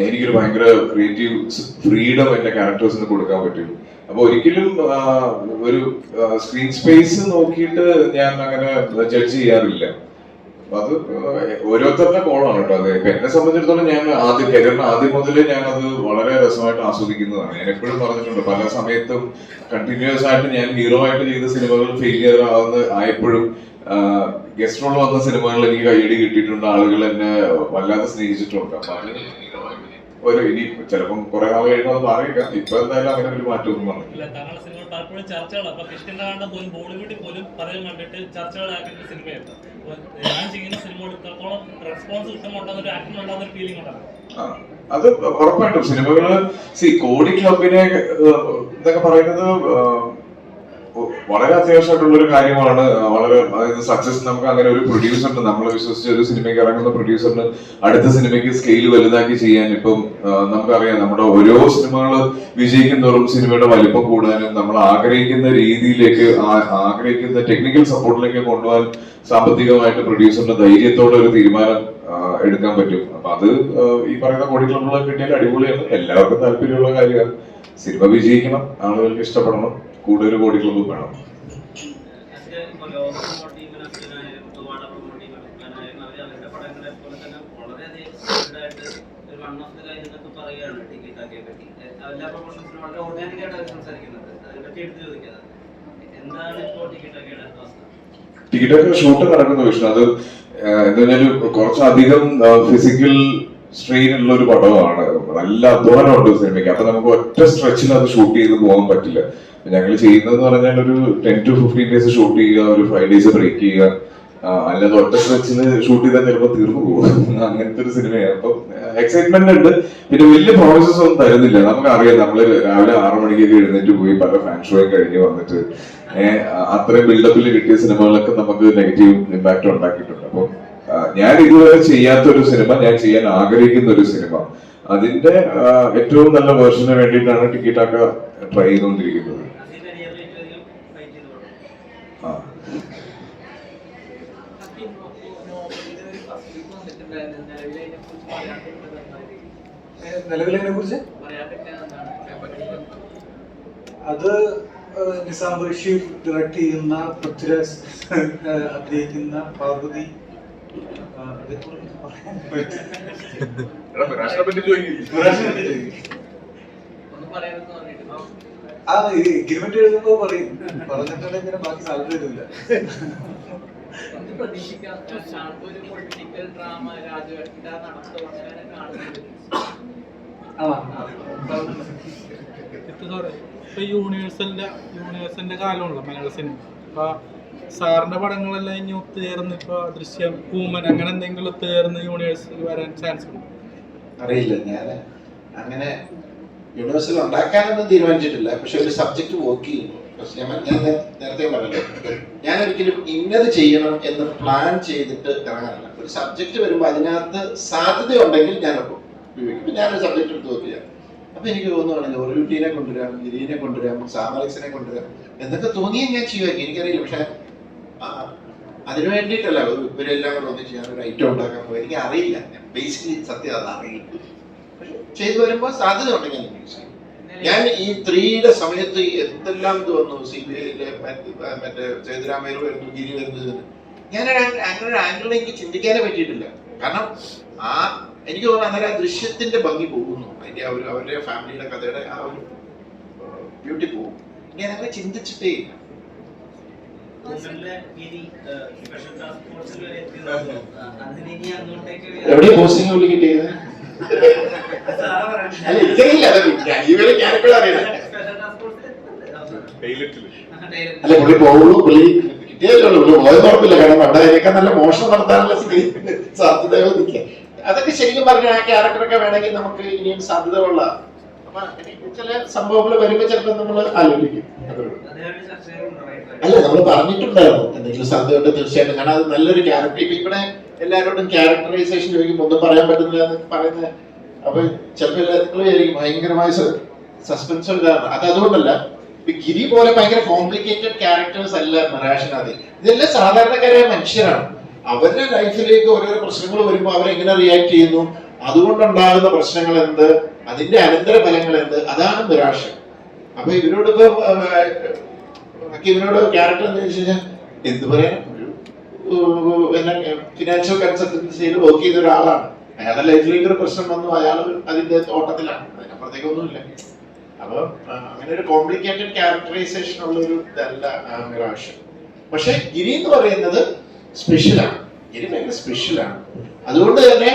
എനിക്കൊരു ഭയങ്കര ക്രിയേറ്റീവ് ഫ്രീഡം എന്റെ ക്യാരക്ടേഴ്സിന് കൊടുക്കാൻ പറ്റും. അപ്പൊ ഒരിക്കലും ഒരു സ്ക്രീൻ സ്പേസ് നോക്കിയിട്ട് ഞാൻ അങ്ങനെ ജഡ്ജ് ചെയ്യാറില്ല. അപ്പൊ അത് ഓരോരുത്തരുടെ കോളാണ് കേട്ടോ. അത് ഇപ്പൊ എന്നെ സംബന്ധിച്ചിടത്തോളം ഞാൻ കരിയറിന് ആദ്യം മുതലേ ഞാൻ അത് വളരെ രസമായിട്ട് ആസ്വദിക്കുന്നതാണ്. ഞാൻ എപ്പോഴും പറഞ്ഞിട്ടുണ്ട്, പല സമയത്തും കണ്ടിന്യൂസ് ആയിട്ട് ഞാൻ ഹീറോ ആയിട്ട് ചെയ്ത സിനിമകൾ ഫെയിലിയർ ആയപ്പോഴും ഗസ്റ്റ് റോൾ വന്ന സിനിമകളിൽ എനിക്ക് കൈയടി കിട്ടിയിട്ടുണ്ട്. ആളുകൾ എന്നെ വല്ലാതെ സ്നേഹിച്ചിട്ടുണ്ട്. അപ്പൊ അത് ഇനി ചിലപ്പം കുറെ നാൾ കഴിയുമ്പോൾ അത് മാറിയേക്കാം. ഇപ്പൊ എന്തായാലും അങ്ങനെ ഒരു മാറ്റമൊന്നും വന്നിട്ടില്ല. താങ്കളുടെ സിനിമ പലപ്പോഴും ചർച്ചകളാണ്. അപ്പൊ കിഷ്കിന്ദ പോലും ബോളിവുഡിൽ പോലും പലരും കണ്ടിട്ട് ചർച്ചകളാക്കുന്ന സിനിമയായിരുന്നു. ഞാൻ ചെയ്യുന്ന സിനിമകൾ ഇത്രത്തോളം റെസ്പോൺസ് കിട്ടുന്നുണ്ടെന്ന് ഒരു ആക്ടിങ് ഉണ്ടാകുന്ന ഒരു ഫീലിംഗ് ഉണ്ടാകും. അത് ഉറപ്പായിട്ടും സിനിമകള് കോടി ക്ലബിനെ ഇതൊക്കെ പറയുന്നത് വളരെ അത്യാവശ്യമായിട്ടുള്ള ഒരു കാര്യമാണ്. വളരെ അതായത് സക്സസ്, നമുക്ക് അങ്ങനെ ഒരു പ്രൊഡ്യൂസറിന്, നമ്മളെ വിശ്വസിച്ച് ഒരു സിനിമയ്ക്ക് ഇറങ്ങുന്ന പ്രൊഡ്യൂസറിന് അടുത്ത സിനിമയ്ക്ക് സ്കെയിൽ വലുതാക്കി ചെയ്യാൻ ഇപ്പം നമുക്കറിയാം, നമ്മുടെ ഓരോ സിനിമകൾ വിജയിക്കും തോറും സിനിമയുടെ വലിപ്പം കൂടാനും നമ്മൾ ആഗ്രഹിക്കുന്ന രീതിയിലേക്ക് ആഗ്രഹിക്കുന്ന ടെക്നിക്കൽ സപ്പോർട്ടിലേക്ക് കൊണ്ടുപോകാൻ സാമ്പത്തികമായിട്ട് പ്രൊഡ്യൂസറിന് ധൈര്യത്തോടെ ഒരു തീരുമാനം എടുക്കാൻ പറ്റും. അപ്പൊ അത് ഈ പറയുന്ന കോടി ക്ലബുകളൊക്കെ കിട്ടിയാൽ അടിപൊളിയാണ്. എല്ലാവർക്കും താല്പര്യമുള്ള കാര്യമാണ്. സിനിമ വിജയിക്കണം, ആളുകൾക്ക് ഇഷ്ടപ്പെടണം, കൂടുതൽ കോടി ക്ലബ് വേണം. ടിക്കറ്റൊക്കെ ഷൂട്ട് നടക്കുന്ന വിഷയം അത് എന്താ പറഞ്ഞാൽ കുറച്ചധികം ഫിസിക്കൽ സ്ട്രെയിൻ ഉള്ള ഒരു പടമാണ്. നല്ല അധ്വാനമുണ്ട് സിനിമയ്ക്ക്. അപ്പൊ നമുക്ക് ഒറ്റ സ്ട്രെച്ചിൽ അത് ഷൂട്ട് ചെയ്ത് പോകാൻ പറ്റില്ല. ഞങ്ങൾ ചെയ്യുന്നതെന്ന് പറഞ്ഞാൽ ഒരു 10 to 15 days ഷൂട്ട് ചെയ്യുക, ഒരു 5 days ബ്രേക്ക് ചെയ്യുക. അല്ലാതെ ഒറ്റ സ്ട്രെച്ചിൽ ഷൂട്ട് ചെയ്താൽ ചിലപ്പോൾ തീർന്നു പോകും. അങ്ങനത്തെ ഒരു സിനിമയാണ്. അപ്പൊ എക്സൈറ്റ്മെന്റ് ഉണ്ട്. പിന്നെ വലിയ പ്രോമിസസ് ഒന്നും തരുന്നില്ല. നമുക്കറിയാം, നമ്മള് രാവിലെ 6 മണിക്കൊക്കെ എഴുന്നേറ്റ് പോയി പല ഫാൻ ഷോയും കഴിഞ്ഞ് വന്നിട്ട് അത്രയും ബിൽഡപ്പിൽ കിട്ടിയ സിനിമകളൊക്കെ നമുക്ക് നെഗറ്റീവ് ഇമ്പാക്ട് ഉണ്ടാക്കിയിട്ടുണ്ട്. അപ്പൊ ഞാൻ ഇതുവരെ ചെയ്യാത്തൊരു സിനിമ, ഞാൻ ചെയ്യാൻ ആഗ്രഹിക്കുന്ന ഒരു സിനിമ, അതിന്റെ ഏറ്റവും നല്ല വേർഷന് വേണ്ടിയിട്ടാണ് ടിക്കറ്റൊക്കെ ട്രൈ ചെയ്തുകൊണ്ടിരിക്കുന്നത്. നിലവിലെ കുറിച്ച് അത് നിസാം ബഷീർ ഡയറക്ട് ചെയ്യുന്ന, പൃഥ്വിരാജ് അഭിനയിക്കുന്ന പാർവതി. ആ എഗ്രിമെന്റ് എഴുതുമ്പോ പറയും, പറഞ്ഞിട്ടുണ്ടെങ്കിൽ പിന്നെ ബാക്കി സാലറി തരില്ല. ഇപ്പൊ യൂണിവേഴ്സലിന്റെ കാലമുള്ള മലയാള സിനിമ. അപ്പൊ സാറിന്റെ പടങ്ങളെല്ലാം ഇനി ഒത്തുചേർന്ന് ഇപ്പൊ ദൃശ്യം, കൂമൻ അങ്ങനെ എന്തെങ്കിലും ഒത്തുചേർന്ന് യൂണിവേഴ്സിൽ വരാൻ ചാൻസ് ഉണ്ട്? അറിയില്ല, ഞാൻ അങ്ങനെ യൂണിവേഴ്സിൽ ഉണ്ടാക്കാനൊന്നും തീരുമാനിച്ചിട്ടില്ല. പക്ഷെ ഒരു സബ്ജക്ട് വർക്ക് ചെയ്യുന്നു. ഞാൻ നേരത്തെ പറഞ്ഞല്ലോ, ഞാൻ ഒരിക്കലും ഇന്നത് ചെയ്യണം എന്ന് പ്ലാൻ ചെയ്തിട്ട് ഇറങ്ങാറില്ല. ഒരു സബ്ജക്ട് വരുമ്പോൾ അതിനകത്ത് സാധ്യത ഉണ്ടെങ്കിൽ ഞാനപ്പോൾ ഞാനൊരു സബ്ജക്ട് എടുത്ത് വർക്ക് ചെയ്യാം. അപ്പൊ എനിക്ക് തോന്നുവാണെങ്കിൽ ഒരു കുട്ടീനെ കൊണ്ടുവരാം, ഗിരീനെ കൊണ്ടുവരാം, സാമലക്സിനെ കൊണ്ടുവരാം എന്നൊക്കെ തോന്നിയാൽ ഞാൻ ചെയ്യുമായിരിക്കും. എനിക്കറിയില്ല. പക്ഷെ അതിനു വേണ്ടിയിട്ടല്ല ഇവരെല്ലാം കൂടെ ഒന്നിച്ച് ഞാനൊരു ഐറ്റം ഉണ്ടാക്കാൻ പോയി. എനിക്ക് അറിയില്ല, ബേസിക്കലി സത്യം അത് അറിയില്ല. പക്ഷെ ചെയ്തു വരുമ്പോൾ സാധ്യത ഉണ്ടെങ്കിൽ ഞാൻ യൂസ് ചെയ്യും. ഞാൻ ഈ 3യുടെ സമയത്ത് എന്തെല്ലാം ഇത് വന്നു, CBI മറ്റേ സേതുരാമയ്യർ വരുന്നു, ഗിരി വരുന്നു. ഞാൻ അങ്ങനെ ഒരു ആംഗിളിൽ എനിക്ക് ചിന്തിക്കാനേ പറ്റിയിട്ടില്ല. കാരണം എനിക്ക് തോന്നുന്നു അന്നേരം ആ ദൃശ്യത്തിന്റെ ഭംഗി പോകുന്നു, അതിന്റെ ആ ഒരു അവരുടെ ഫാമിലിയുടെ കഥയുടെ ആ ഒരു ബ്യൂട്ടി പോകും. ഞാൻ അങ്ങനെ ചിന്തിച്ചിട്ടേ ഇല്ല. എവിടെ പോസ്റ്റിംഗ് പുള്ളി കിട്ടിയത്? അല്ല എനിക്കറിയില്ല, ഞാനിപ്പോഴും അറിയില്ല. അല്ല പുള്ളി പോകുള്ളൂ, പുള്ളി കിട്ടിയല്ലോ, പുള്ളി പോയെന്ന് ഉറപ്പില്ല. കാരണം അവിടെ അതിനേക്കാൾ നല്ല മോഷണം നടത്താനുള്ള സാധ്യതകൾ നിൽക്കാം. അതൊക്കെ ശരിക്കും പറഞ്ഞ ആ ക്യാരക്ടറൊക്കെ വേണമെങ്കിൽ നമുക്ക് ഇനിയും സാധ്യതകളുള്ള അപ്പൊ ചില സംഭവങ്ങൾ വരുമ്പോ ചിലപ്പോൾ നമ്മൾ ആലോചിക്കും. അല്ല നമ്മൾ പറഞ്ഞിട്ടുണ്ടായിരുന്നു എന്തെങ്കിലും സാധ്യതയുണ്ട് തീർച്ചയായിട്ടും. കാരണം അത് നല്ലൊരു ക്യാരക്ടർ. ഇപ്പൊ ഇവിടെ എല്ലാവരോടും ക്യാരക്ടറൈസേഷൻ ചോദിക്കുമ്പോൾ ഒന്നും പറയാൻ പറ്റുന്നില്ല എന്ന് പറയുന്നത്. അപ്പൊ ചിലപ്പോൾ നിങ്ങൾ വിചാരിക്കും ഭയങ്കരമായ സസ്പെൻസ് ഇതാണ്. അത് അതുകൊണ്ടല്ല, ഗിരി പോലെ ഭയങ്കര കോംപ്ലിക്കേറ്റഡ് ക്യാരക്ടേഴ്സ് അല്ല മറാഷനാഥ്. ഇതെല്ലാം സാധാരണക്കാരായ മനുഷ്യരാണ്. അവരുടെ ലൈഫിലേക്ക് ഓരോരോ പ്രശ്നങ്ങൾ വരുമ്പോൾ അവരെങ്ങനെ റിയാക്ട് ചെയ്യുന്നു, അതുകൊണ്ടുണ്ടാകുന്ന പ്രശ്നങ്ങൾ എന്ത്, അതിന്റെ അനന്തര ഫലങ്ങൾ എന്ത്, അതാണ് നിരാശ. അപ്പൊ ഇവരോട് ഇവരോട് ക്യാരക്ടർ എന്ന് വെച്ച് കഴിഞ്ഞാൽ എന്ത് പറയാൻ, ഫിനാൻഷ്യൽ കൺസൾട്ടൻസിയിൽ വർക്ക് ചെയ്ത ഒരാളാണ്. അയാളുടെ ലൈഫിലേക്ക് ഒരു പ്രശ്നം വന്നു, അയാൾ അതിന്റെ ഓട്ടത്തിലാണ്, അതിനപ്പുറത്തേക്കൊന്നുമില്ല. അപ്പൊ അങ്ങനെ ഒരു കോംപ്ലിക്കേറ്റഡ് ക്യാരക്ടറൈസേഷൻ ഉള്ള ഒരു ഇതല്ല നിരാശ. പക്ഷെ ഗിരി എന്ന് പറയുന്നത് സ്പെഷ്യലാണ്. ഗിരി ഭയങ്കര സ്പെഷ്യലാണ്. അതുകൊണ്ട് തന്നെ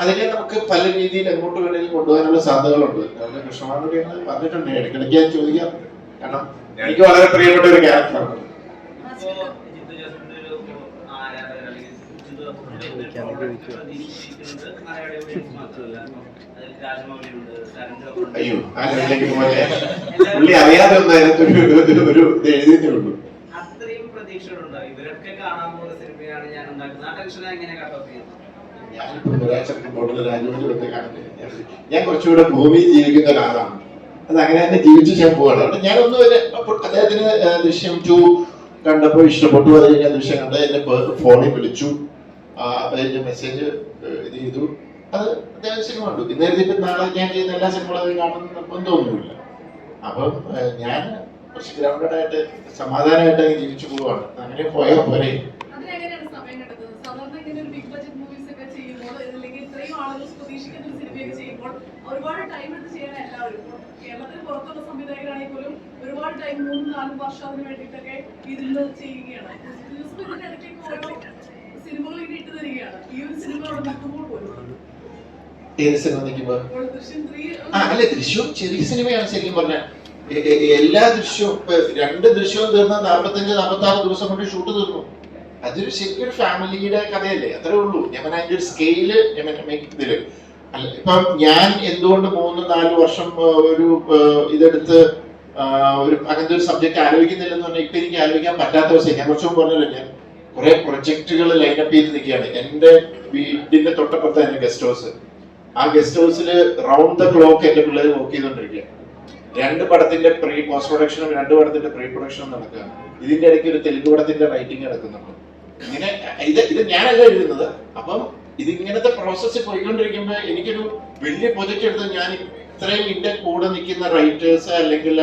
അതിനെ നമുക്ക് പല രീതിയിൽ എങ്ങോട്ട് വേണമെങ്കിലും കൊണ്ടുപോകാനുള്ള സാധ്യതകളുണ്ട്. അതുകൊണ്ട് കൃഷ്ണമാനോട് ഞങ്ങൾ പറഞ്ഞിട്ടുണ്ട്, ഇടയ്ക്കിടയ്ക്ക് ഞാൻ ചോദിക്കാറുണ്ട്. കാരണം എനിക്ക് വളരെ പ്രിയപ്പെട്ട ഒരു ക്യാരക്ടറാണ്. അയ്യോ ആ ലെവലിലേക്ക് പോലെ പുള്ളി അറിയാതെ ഒരു എഴുതിയേ ഉള്ളൂ. ഞാൻ കുറച്ചുകൂടെ ഭൂമി ജീവിക്കുന്ന ഒരാളാണ്. അത് അങ്ങനെ തന്നെ ജീവിച്ച് ഞാൻ പോവാണ്. അതുകൊണ്ട് ഞാനൊന്നും അദ്ദേഹത്തിന് ദൃശ്യം 2 കണ്ടപ്പോൾ ഇഷ്ടപ്പെട്ടു. അത് കഴിഞ്ഞ ദൃശ്യം കണ്ട് എന്നെ ഫോണിൽ വിളിച്ചു, അതിന്റെ മെസ്സേജ് ഇത് ചെയ്തു. അത് അദ്ദേഹം സിനിമ കണ്ടു. ഇന്ന് എഴുതിയിട്ട് നാളെ ഞാൻ ചെയ്യുന്ന എല്ലാ സിനിമകളും കാണുന്ന നിർബന്ധമൊന്നുമില്ല. അപ്പം ഞാൻ കുറച്ച് ഗ്രൗണ്ടഡ് ആയിട്ട് സമാധാനമായിട്ട് ജീവിച്ചു പോവാണ്. അങ്ങനെ പോയാൽ പോരെ. ഒരുപാട് ടൈം എടുത്ത് ചെയ്യാൻ എല്ലാവരും കേരളത്തിന് പുറത്തുള്ള സംവിധായകരാണെങ്കിൽ പോലും ഒരുപാട് ടൈം 3-4 വർഷം അതിന് വേണ്ടിയിട്ടൊക്കെ ഇരുന്ന് ചെയ്യുകയാണ്. ഇതിനിടയ്ക്ക് ഓരോ സിനിമകൾ ഇങ്ങനെ ഇട്ട് തരികയാണ്. ഈ ഒരു സിനിമ നിൽക്കുമ്പോൾ പോലും ഏത് സിനിമ നിൽക്കുമ്പോ ദൃശ്യം 3 അല്ലെ ദൃശ്യവും ചെറിയ സിനിമയാണ് ശരിക്കും പറഞ്ഞാൽ. എല്ലാ ദൃശ്യവും 2 ദൃശ്യവും തീർന്ന 45-46 ദിവസം കൊണ്ട് ഷൂട്ട് തീർന്നു. അതൊരു ശരിക്കും ഒരു ഫാമിലിയുടെ കഥയല്ലേ, അത്രേ ഉള്ളൂ. ഞാൻ അതിന്റെ ഒരു സ്കെയില് ഇതില് അല്ല. ഇപ്പം ഞാൻ എന്തുകൊണ്ട് 3-4 വർഷം ഒരു ഇതെടുത്ത് ഒരു അങ്ങനത്തെ ഒരു സബ്ജക്ട് ആലോചിക്കുന്നില്ലെന്ന് പറഞ്ഞാൽ ഇപ്പൊ എനിക്ക് ആലോചിക്കാൻ പറ്റാത്ത അവസ്ഥ. ഞാൻ കുറച്ചും പറഞ്ഞല്ലോ, ഞാൻ കുറെ പ്രൊജക്ടുകൾ ലൈനപ്പ് ചെയ്ത് നിൽക്കുകയാണ്. എന്റെ വീടിന്റെ തൊട്ടപ്പുറത്ത് തന്നെ ഗസ്റ്റ് ഹൗസ്. ആ ഗസ്റ്റ് ഹൗസിൽ റൗണ്ട് ദ ക്ലോക്ക് എന്റെ പിള്ളേർ വർക്ക് ചെയ്തോണ്ടിരിക്കുകയാണ്. 2 പടത്തിന്റെ പോസ്റ്റ് പ്രൊഡക്ഷനും 2 പടത്തിന്റെ പ്രീ പ്രൊഡക്ഷനും നടക്കുകയാണ്. ഇതിന്റെ ഇടയ്ക്ക് ഒരു തെലുങ്ക് പടത്തിന്റെ റൈറ്റിംഗ് നടക്കുന്നുണ്ട്. ഇങ്ങനെ ഇത് ഞാനല്ല എഴുതുന്നത്. അപ്പം ഇതിങ്ങനത്തെ പ്രോസസ്സ് പോയിക്കൊണ്ടിരിക്കുമ്പോൾ എനിക്കൊരു വലിയ പ്രൊജക്ട് എടുത്ത് ഞാൻ ഇത്രയും ഇതിന്റെ കൂടെ നിൽക്കുന്ന റൈറ്റേഴ്സ് അല്ലെങ്കിൽ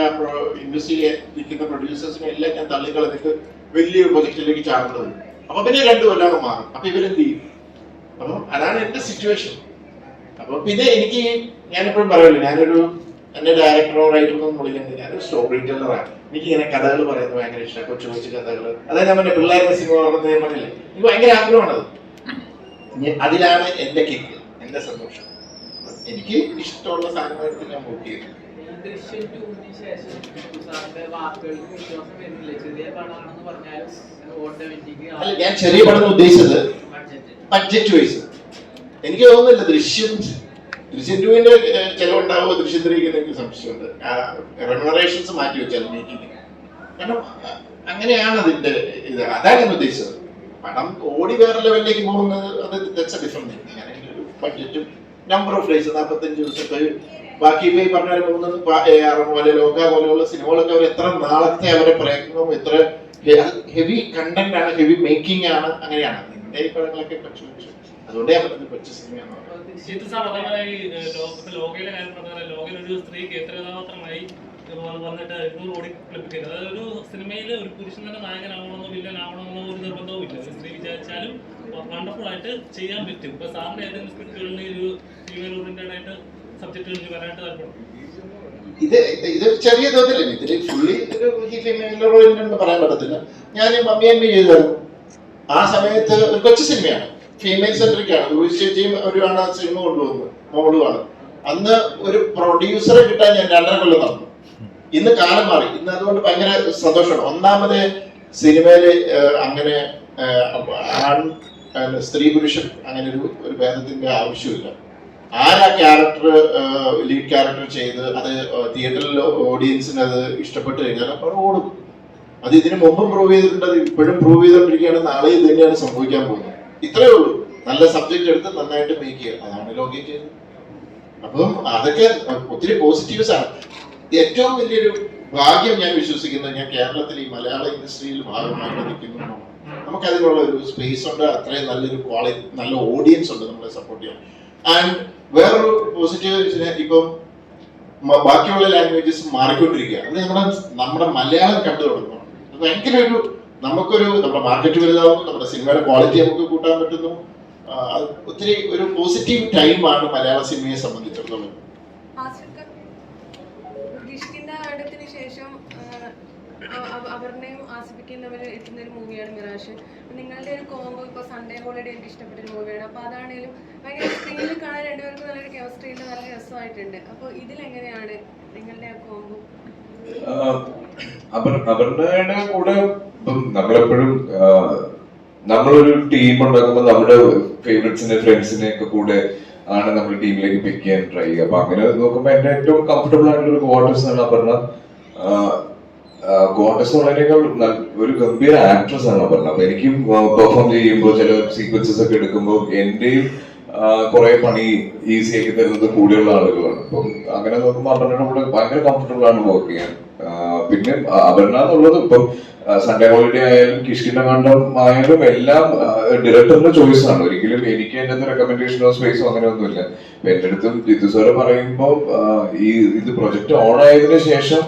ഇൻഡസ്ട്രി നിൽക്കുന്ന പ്രൊഡ്യൂസേഴ്സിനെ എല്ലാം ഞാൻ തള്ളിക്കളഞ്ഞിട്ട് വലിയൊരു പ്രൊജക്റ്റിലേക്ക് ചാടുന്നത്. അപ്പൊ പിന്നെ 2 കൊല്ലം മാറും. അപ്പൊ ഇവരെന്ത് ചെയ്യും? അപ്പം അതാണ് എന്റെ സിറ്റുവേഷൻ. അപ്പൊ പിന്നെ എനിക്ക് ഞാനെപ്പോഴും പറയുള്ളൂ, ഞാനൊരു എന്റെ ഡയറക്ടറോ റൈറ്ററോ ഒന്നും വിളിക്കുന്നത്, ഞാനൊരു സ്റ്റോറി ടെല്ലറാണ്. എനിക്ക് ഇങ്ങനെ കഥകൾ പറയുന്നത് ഭയങ്കര ഇഷ്ടമാണ്. കൊച്ചു കൊച്ചു കഥകൾ. അതായത് ഞാൻ പറഞ്ഞ പിള്ളേരുടെ സിനിമ പറഞ്ഞത് ഞാൻ പറഞ്ഞില്ലേ, എനിക്ക് ഭയങ്കര ആഗ്രഹമാണത്. അതിലാണ് എന്റെ കിക്ക്, എന്റെ സന്തോഷം. എനിക്ക് ഇഷ്ടമുള്ള സാധനങ്ങൾ ഞാൻ നോക്കി. അല്ല, ഞാൻ ചെറിയ പടം ഉദ്ദേശിച്ചത് ബഡ്ജറ്റ് വൈസ്. എനിക്ക് തോന്നുന്നില്ല ദൃശ്യം 2-ന്റെ ചെലവുണ്ടാവുമോ ദൃശ്യം 3-ക്ക് എനിക്ക് സംശയമുണ്ട്. റെമ്യൂണറേഷൻസ് മാറ്റി വെച്ചാൽ മേക്കിങ്. കാരണം അങ്ങനെയാണ് അതിന്റെ ഇത്. അതാണ് ഞാൻ ഉദ്ദേശിച്ചത്. പടം ഓടി വേറെ ലെവലിലേക്ക് പോകുന്നത് അത് ദാറ്റ്സ് എ ഡിഫറെന്റ് തിങ്. ഞാൻ ബഡ്ജറ്റും നമ്പർ ഓഫ് ഡേയ്സ് 45 ദിവസത്തെ ബാക്കി പോയി പറഞ്ഞാൽ 3 പോലെ ലോക പോലെയുള്ള സിനിമകളൊക്കെ അവർ എത്ര നാളത്തെ അവരെ പ്രയത്നവും എത്ര ഹെവി കണ്ടന്റ് ആണ്, ഹെവി മേക്കിംഗ് ആണ്. അങ്ങനെയാണ് നിന്റെ ഈ പടങ്ങളൊക്കെ കൊച്ചു കൊച്ചു. അതുകൊണ്ടേ ഞാൻ പറഞ്ഞത് കൊച്ചു സിനിമയാണ്. ലോകയിലെ കാര്യം പറഞ്ഞാൽ ലോകയിൽ ഒരു സ്ത്രീക്ക് എത്ര കഥാപാത്രമായി വന്നിട്ട് 200 കോടി ക്ലിപ്പിക്കരുത്. അതായത് ഒരു സിനിമയിൽ ഒരു പുരുഷൻ തന്നെ നായകനാവണമെന്നോ വില്ലൻ ആവണമെന്നോ ഒരു നിർബന്ധവും ഇല്ല. ഒരു സ്ത്രീ വിചാരിച്ചാലും വണ്ടർഫുൾ ആയിട്ട് ചെയ്യാൻ പറ്റും. ഇപ്പൊ സാറിന് ഏതെങ്കിലും സ്ക്രിപ്റ്റുകളിൽ ഒരു ഫീമെയിൽ ഓറിയന്റഡ് ആയിട്ട് സബ്ജക്റ്റുകളിൽ വരാനായിട്ട് താല്പര്യം? ഇത് ചെറിയ തോതിലല്ലേ, ഇതില് ഫുള്ളി ഒരു ഫീമെയിൽ ഓറിയന്റഡ് പറയാൻ പറ്റത്തില്ല. ഞാൻ മമ്മി അമ്മ ചെയ്തായിരുന്നു. ആ സമയത്ത് ഒരു കൊച്ചു സിനിമയാണ്, ഫീമെയിൽ സെൻട്രിക് ആണ്. ലൂയിസ് ചേച്ചിയും അവരുമാണ് ആ സിനിമ കൊണ്ടുവന്നത്, മോളുമാണ്. അന്ന് ഒരു പ്രൊഡ്യൂസറെ കിട്ടാൻ ഞാൻ 2.5 കൊല്ലം നടന്നു. ഇന്ന് കാലം മാറി. ഇന്ന് അതുകൊണ്ട് ഭയങ്കര സന്തോഷമാണ്. ഒന്നാമത് സിനിമയില് അങ്ങനെ സ്ത്രീ പുരുഷൻ അങ്ങനെ ഒരു ഭേദത്തിന്റെ ആവശ്യമില്ല. ആരാ ക്യാരക്ടർ ലീഡ് ക്യാരക്ടർ ചെയ്ത് അത് തിയേറ്ററിൽ ഓഡിയൻസിന് അത് ഇഷ്ടപ്പെട്ട് കഴിഞ്ഞാൽ അവർ ഓടും. അത് ഇതിനു മുമ്പും പ്രൂവ് ചെയ്തിട്ടുണ്ട്, അത് ഇപ്പോഴും പ്രൂവ് ചെയ്തുകൊണ്ടിരിക്കുകയാണ്. നാളെ ഇത് തന്നെയാണ് സംഭവിക്കാൻ പോകുന്നത്. ഇത്രയേ ഉള്ളൂ. നല്ല സബ്ജക്ട് എടുത്ത് നന്നായിട്ട് മേക്ക് ചെയ്യുക, അതാണ് ലോകം ചെയ്തത്. അപ്പം അതൊക്കെ ഒത്തിരി പോസിറ്റീവ്സ് ആണ്. ഏറ്റവും വലിയൊരു ഭാഗ്യം ഞാൻ വിശ്വസിക്കുന്നത്, ഞാൻ കേരളത്തിൽ ഈ മലയാള ഇൻഡസ്ട്രിയിൽ ഭാഗമായിട്ട് നിൽക്കുന്നു. നമുക്കതിനുള്ള ഒരു സ്പേസ് ഉണ്ട്, അത്രയും നല്ലൊരു ക്വാളിറ്റി, നല്ല ഓഡിയൻസ് ഉണ്ട് നമ്മളെ സപ്പോർട്ട് ചെയ്യാൻ. ആൻഡ് വേറൊരു പോസിറ്റീവ്, ഇപ്പം ബാക്കിയുള്ള ലാംഗ്വേജസ് മാറിക്കൊണ്ടിരിക്കുക. അത് നമ്മുടെ മലയാളം കണ്ടു തുടങ്ങുന്നു. അത് ഭയങ്കര നമ്മുടെ മാർക്കറ്റ് വലുതാവുന്നു, നമ്മുടെ സിനിമയുടെ ക്വാളിറ്റി നമുക്ക് കൂട്ടാൻ പറ്റുന്നു. ഒത്തിരി ഒരു പോസിറ്റീവ് ടൈമാണ് മലയാള സിനിമയെ സംബന്ധിച്ചിടത്തോളം. കിഷ്കിന്ധാടത്തിന് ശേഷം അപർണയും ആസിഫിക്കും തമ്മിൽ എത്തുന്ന ഒരു മൂവിയാണ് മിറാഷ്. നിങ്ങളുടെ ഒരു കോംബോ ഇപ്പോൾ സൺഡേ ഹോളിഡേ എനിക്ക് ഇഷ്ടപ്പെട്ട ഒരു മൂവിയാണ്. അപ്പോൾ അതാണേലും ഭയങ്കര സ്ക്രീനിൽ കാണാൻ രണ്ടുപേർക്കും നല്ലൊരു കെമിസ്ട്രി ഉണ്ട്, നല്ല രസമായിട്ടുണ്ട്. അപ്പോൾ ഇതിലെങ്ങനെയാണ് നിങ്ങളുടെ ആ കോംബോ? അപർണയുടെ കൂടെ ഇപ്പം നമ്മളെപ്പോഴും നമ്മളൊരു ടീം ഉണ്ടാക്കുമ്പോൾ നമ്മുടെ ഫേവറേറ്റ്സിനെ ഫ്രണ്ട്സിനെ ഒക്കെ കൂടെ ആണ് നമ്മൾ ടീമിലേക്ക് പിക്ക് ചെയ്യാൻ ട്രൈ ചെയ്യുക. അപ്പൊ അങ്ങനെ നോക്കുമ്പോൾ എന്റെ ഏറ്റവും കംഫർട്ടബിൾ ആയിട്ടുള്ള ഒരു കോട്ടേഴ്സ് ആണ് അപർണ. കോട്ടേഴ്സ് ഉള്ളതിനേക്കാൾ ഒരു ഗംഭീര ആക്ട്രസ് ആണ് അപർണ. അപ്പൊ എനിക്കും പെർഫോം ചെയ്യുമ്പോൾ ചില സീക്വൻസസ് ഒക്കെ എടുക്കുമ്പോൾ എന്റെയും കുറെ പണി ഈസി ആക്കി തരുന്നത് കൂടെയുള്ള ആളുകളാണ്. അപ്പം അങ്ങനെ നോക്കുമ്പോൾ അപർണയുടെ കൂടെ ഭയങ്കര കംഫർട്ടബിൾ ആണ് വർക്ക് ചെയ്യാൻ. പിന്നെ അപർണ എന്നുള്ളത് ഇപ്പം സൺഡേ ഹോളിഡേ ആയാലും കിഷ്കിന്ധാകാന്ഡം ആയാലും എല്ലാം ഡയറക്ടറിന്റെ ചോയ്സ് ആണ്. ഒരിക്കലും എനിക്ക് എന്റെ അടുത്ത് റെക്കമെൻഡേഷനോ സ്പേസോ അങ്ങനെ ഒന്നുമില്ല. എന്റെ അടുത്തും ജിത്തു സാറ് പറയുമ്പോൾ ഇത് പ്രൊജക്ട് ഓൺ ആയതിനു ശേഷം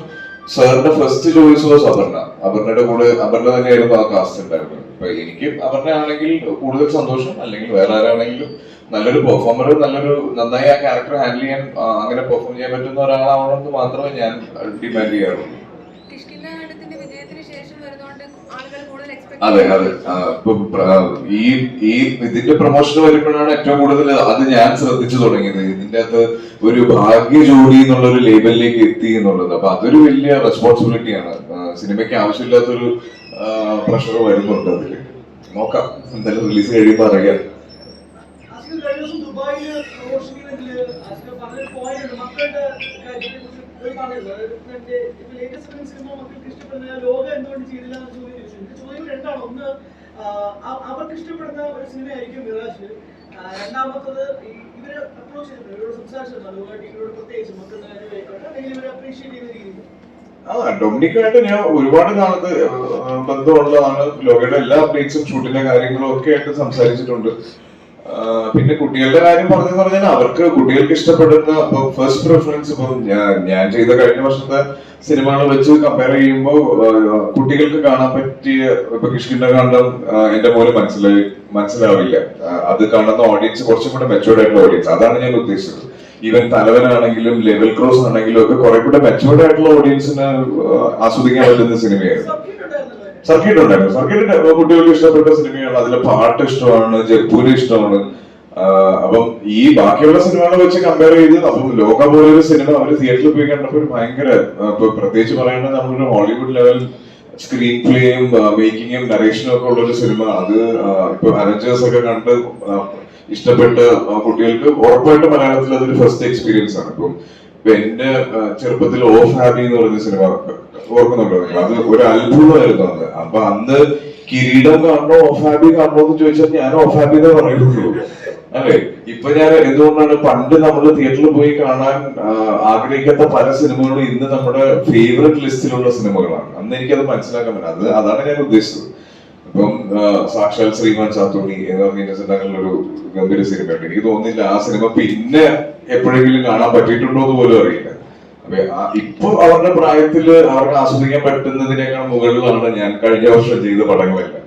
സാറിന്റെ ഫസ്റ്റ് ചോയ്സ് വാസ് അപർണ. അപർണയുടെ കൂടെ അപർണ തന്നെയായിരുന്നു ആ കാസ്റ്റ് ഉണ്ടായിരുന്നത്. അപ്പൊ എനിക്ക് അപർണ ആണെങ്കിൽ കൂടുതൽ സന്തോഷം, അല്ലെങ്കിൽ വേറെ ആരാണെങ്കിലും നല്ലൊരു പെർഫോമർ, നന്നായി ആ ക്യാരക്ടർ ഹാൻഡിൽ ചെയ്യാൻ അങ്ങനെ പെർഫോം ചെയ്യാൻ പറ്റുന്ന ഒരാളാവണമെന്ന് മാത്രമേ ഞാൻ ഡിമാൻഡ് ചെയ്യാറുള്ളൂ. അതെ അതെ. ഇപ്പൊ ഇതിന്റെ പ്രൊമോഷൻ വരുമ്പോഴാണ് ഏറ്റവും കൂടുതൽ അത് ഞാൻ ശ്രദ്ധിച്ചു തുടങ്ങിയത്. ഇതിന്റെ അകത്ത് ഒരു ഭാഗ്യ ജോഡി എന്നുള്ള ഒരു ലേബലിലേക്ക് എത്തി എന്നുള്ളത്. അപ്പൊ അതൊരു വലിയ റെസ്പോൺസിബിലിറ്റിയാണ്. സിനിമയ്ക്ക് ആവശ്യമില്ലാത്തൊരു പ്രഷർ വരുന്നുണ്ട് അതില്. നോക്കാം, എന്തായാലും റിലീസ് കഴിയുമ്പോൾ അറിയാം. ഒന്ന് അവർക്ക് ഇഷ്ടപ്പെടുന്ന ഒരു സിനിമയായിരിക്കും മിറാഷ്. രണ്ടാമത്തത് ഇവര് അപ്രോച്ച് ചെയ്തിട്ടുണ്ട്, ഇവരോട് സംസാരിച്ചിട്ടുണ്ട്, ഇവരോട് പ്രത്യേകിച്ച് മക്കളുടെ ഇവരെ അപ്രീഷിയേറ്റ് ചെയ്ത രീതി. ഡൊമിനിക്കായിട്ട് ഞാൻ ഒരുപാട് നാളത്തെ ബന്ധമുള്ളതാണ്. ലോകയുടെ എല്ലാ അപ്ഡേറ്റ്സും ഷൂട്ടിന്റെ കാര്യങ്ങളും ഒക്കെ ആയിട്ട് സംസാരിച്ചിട്ടുണ്ട്. പിന്നെ കുട്ടികളുടെ കാര്യം പറഞ്ഞു പറഞ്ഞാൽ അവർക്ക് കുട്ടികൾക്ക് ഇഷ്ടപ്പെടുന്ന ഫസ്റ്റ് പ്രിഫറൻസ് ഇപ്പം ഞാൻ ചെയ്ത കഴിഞ്ഞ വർഷത്തെ സിനിമകൾ വെച്ച് കമ്പയർ ചെയ്യുമ്പോൾ കുട്ടികൾക്ക് കാണാൻ പറ്റിയ ഇപ്പൊ കിഷ്കിന്ധാകാന്ഡം എന്റെ പോലെ മനസ്സിലാവില്ല. അത് കാണുന്ന ഓഡിയൻസ് കുറച്ചും കൂടെ മെച്ചുവേർഡ് ആയിട്ടുള്ള ഓഡിയൻസ്, അതാണ് ഞാൻ ഉദ്ദേശിച്ചത്. ഈവൻ തലവനാണെങ്കിലും ലെവൽ ക്രോസ് ആണെങ്കിലും ഒക്കെ കുറെ കൂടെ മെച്ചുവേർഡ് ആയിട്ടുള്ള ഓഡിയൻസിന് ആസ്വദിക്കാൻ പറ്റുന്ന സിനിമയായിരുന്നു. സർക്കിട്ട് ഉണ്ടായിരുന്നു. സർക്കിട്ട് കുട്ടികൾക്ക് ഇഷ്ടപ്പെട്ട സിനിമയാണ്. അതിലെ പാട്ട് ഇഷ്ടമാണ്, ജഗ്പൂര് ഇഷ്ടമാണ്. അപ്പം ഈ ബാക്കിയുള്ള സിനിമകളെ വെച്ച് കമ്പയർ ചെയ്ത് അപ്പം ലോക പോലൊരു സിനിമ അവര് തിയേറ്ററിൽ പോയി കണ്ടപ്പോൾ ഭയങ്കര ഇപ്പൊ പ്രത്യേകിച്ച് പറയേണ്ടത് നമ്മളൊരു ഹോളിവുഡ് ലെവൽ സ്ക്രീൻ പ്ലേയും മേക്കിങ്ങും നറേഷനും ഒക്കെ ഉള്ളൊരു സിനിമ. അത് ഇപ്പൊ അവഞ്ചേഴ്സ് ഒക്കെ കണ്ട് ഇഷ്ടപ്പെട്ട കുട്ടികൾക്ക് ഉറപ്പായിട്ടും മലയാളത്തിൽ അതൊരു ഫസ്റ്റ് എക്സ്പീരിയൻസ് ആണ്. ഇപ്പം എന്റെ ചെറുപ്പത്തിൽ ഓഫ് ഹാബി എന്ന് പറയുന്ന സിനിമ ഓർക്കുന്നുണ്ടോ? അത് ഒരു അത്ഭുതമായിരുന്നു അന്ന്. അപ്പൊ അന്ന് കിരീടം കാണണോ ഓഫ് ഹാബി കാണണോ എന്ന് ചോദിച്ചാൽ ഞാൻ ഓഫ് ഹാബി എന്നേ പറയുള്ളൂ. അല്ലെ? ഇപ്പൊ ഞാൻ എന്തുകൊണ്ടാണ് പണ്ട് നമ്മൾ തിയേറ്ററിൽ പോയി കാണാൻ ആഗ്രഹിക്കാത്ത പല സിനിമകളും ഇന്ന് നമ്മുടെ ഫേവറേറ്റ് ലിസ്റ്റിലുള്ള സിനിമകളാണ്. അന്ന് എനിക്കത് മനസ്സിലാക്കാൻ പറ്റും. അതാണ് ഞാൻ ഉദ്ദേശിച്ചത്. ഇപ്പം സാക്ഷാൽ ശ്രീമാൻ ചാത്തോണി എന്ന് പറഞ്ഞ ഒരു ഗംഭീര സിനിമയുണ്ട്. എനിക്ക് തോന്നുന്നില്ല ആ സിനിമ പിന്നെ എപ്പോഴെങ്കിലും കാണാൻ പറ്റിയിട്ടുണ്ടോ എന്ന് പോലും അറിയില്ല. അപ്പൊ ഇപ്പൊ അവരുടെ പ്രായത്തിൽ അവർക്ക് ആസ്വദിക്കാൻ പറ്റുന്നതിനേക്കാൾ മുകളിലാണ് ഞാൻ കഴിഞ്ഞ വർഷം ചെയ്ത പടങ്ങളെല്ലാം.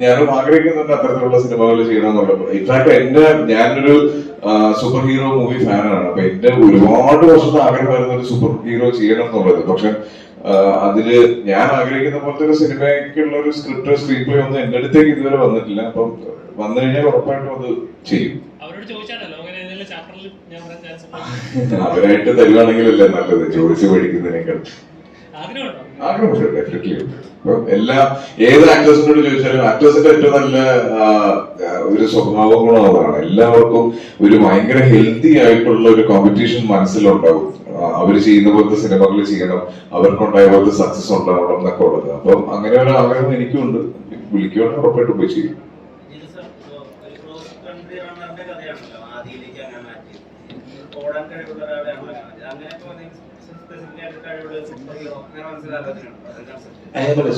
ഞാനും ആഗ്രഹിക്കുന്നുണ്ട് അത്തരത്തിലുള്ള സിനിമകൾ ചെയ്യണമെന്നുള്ളത്. ഇൻഫാക്ട് ഞാനൊരു സൂപ്പർ ഹീറോ മൂവി ഫാനാണ്. അപ്പൊ എന്റെ ഒരുപാട് വർഷത്തെ ആഗ്രഹമായിരുന്നു ഒരു സൂപ്പർ ഹീറോ ചെയ്യണം എന്നുള്ളത്. പക്ഷെ അതില് ഞാൻ ആഗ്രഹിക്കുന്ന പോലത്തെ ഒരു സിനിമയ്ക്കുള്ള ഒരു സ്ക്രിപ്റ്റ് സ്ക്രീൻ പ്ലേ ഒന്നും എന്റെ അടുത്തേക്ക് ഇതുവരെ വന്നിട്ടില്ല. അപ്പം വന്നു കഴിഞ്ഞാൽ ഉറപ്പായിട്ടും അത് ചെയ്യും. അവരോട് ചോദിച്ചാണല്ലോ അങ്ങനെ ഏതെങ്കിലും ചാപ്റ്ററിൽ ഞാൻ പറയാൻ ചാൻസ് അവരായിട്ട് തരുവാണെങ്കിലല്ലേ നല്ലത്, ചോദിച്ചു പഠിക്കുന്നതിനേക്കാൾ. ആഗ്രഹമുണ്ടോ? ആഗ്രഹമുണ്ട്, ഡെഫിനറ്റ്ലി ഉണ്ട്. ഇപ്പം ഏത് ആക്ടേഴ്സിനോട് ചോദിച്ചാലും ആക്ടേഴ്സിന്റെ ഏറ്റവും നല്ല ഒരു സ്വഭാവ ഗുണം അതാണ്. എല്ലാവർക്കും ഒരു ഭയങ്കര ഹെൽത്തി ആയിട്ടുള്ള ഒരു കോമ്പറ്റീഷൻ മനസ്സിലുണ്ടാവും. അവർ ചെയ്യുന്ന പോലത്തെ സിനിമകൾ ചെയ്യണം, അവർക്കുണ്ടായ പോലത്തെ സക്സസ് ഉണ്ടാവണം എന്നൊക്കെ ഉള്ളത്. അപ്പം അങ്ങനെ ഒരു ആഗ്രഹം എനിക്കുണ്ട്. വിളിക്കുവാണെങ്കിൽ ഉറപ്പായിട്ടും പോയി ചെയ്യും.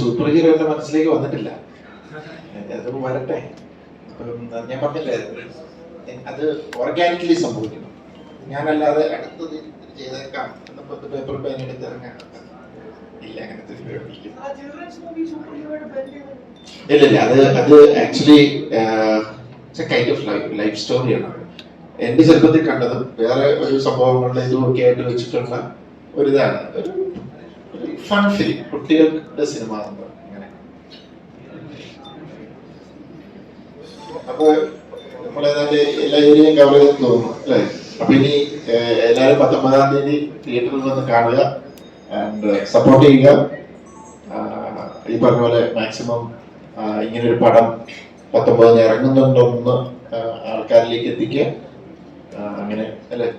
സൂപ്പർ ഹീറോന്റെ മനസ്സിലേക്ക് വന്നിട്ടില്ല. അത് വരട്ടെ. ഞാൻ പറഞ്ഞില്ലേ, അത് ഓർഗാനിക്കലി സംഭവിക്കുന്നു. ഞാനല്ലാതെ അടുത്തത് ചെയ്തേക്കാം എന്നപ്പോ പേപ്പർ പെയിൻ എടുത്ത് ഇറങ്ങാൻ ഇല്ല. അങ്ങനത്തെ ഇല്ല. അത് ആക്ച്വലി കൈൻഡ് ഓഫ് ലൈഫ് സ്റ്റോറിയാണ്. എന്റെ ചെറുപ്പത്തിൽ കണ്ടതും വേറെ ഒരു സംഭവങ്ങളുടെ ഇതുമൊക്കെ ആയിട്ട് വെച്ചിട്ടുള്ള ഒരിതാണ്. ഒരു ഫൺ ഫിലിം, കുട്ടികളുടെ സിനിമ അങ്ങനെ. അപ്പൊ നമ്മളേതാണ്ട് എല്ലാ ഏരിയയും കവർ ചെയ്ത് തോന്നുന്നു അല്ലേ? അപ്പൊ ഇനി എല്ലാവരും 19-ാം തീയതി തിയേറ്ററിൽ വന്ന് കാണുക ആൻഡ് സപ്പോർട്ട് ചെയ്യുക. ഈ പറഞ്ഞ പോലെ മാക്സിമം ഇങ്ങനൊരു പടം 19-ന് ഇറങ്ങുന്നുണ്ടോന്ന് ആൾക്കാരിലേക്ക് എത്തിക്കുക. അങ്ങനെ അല്ലേ?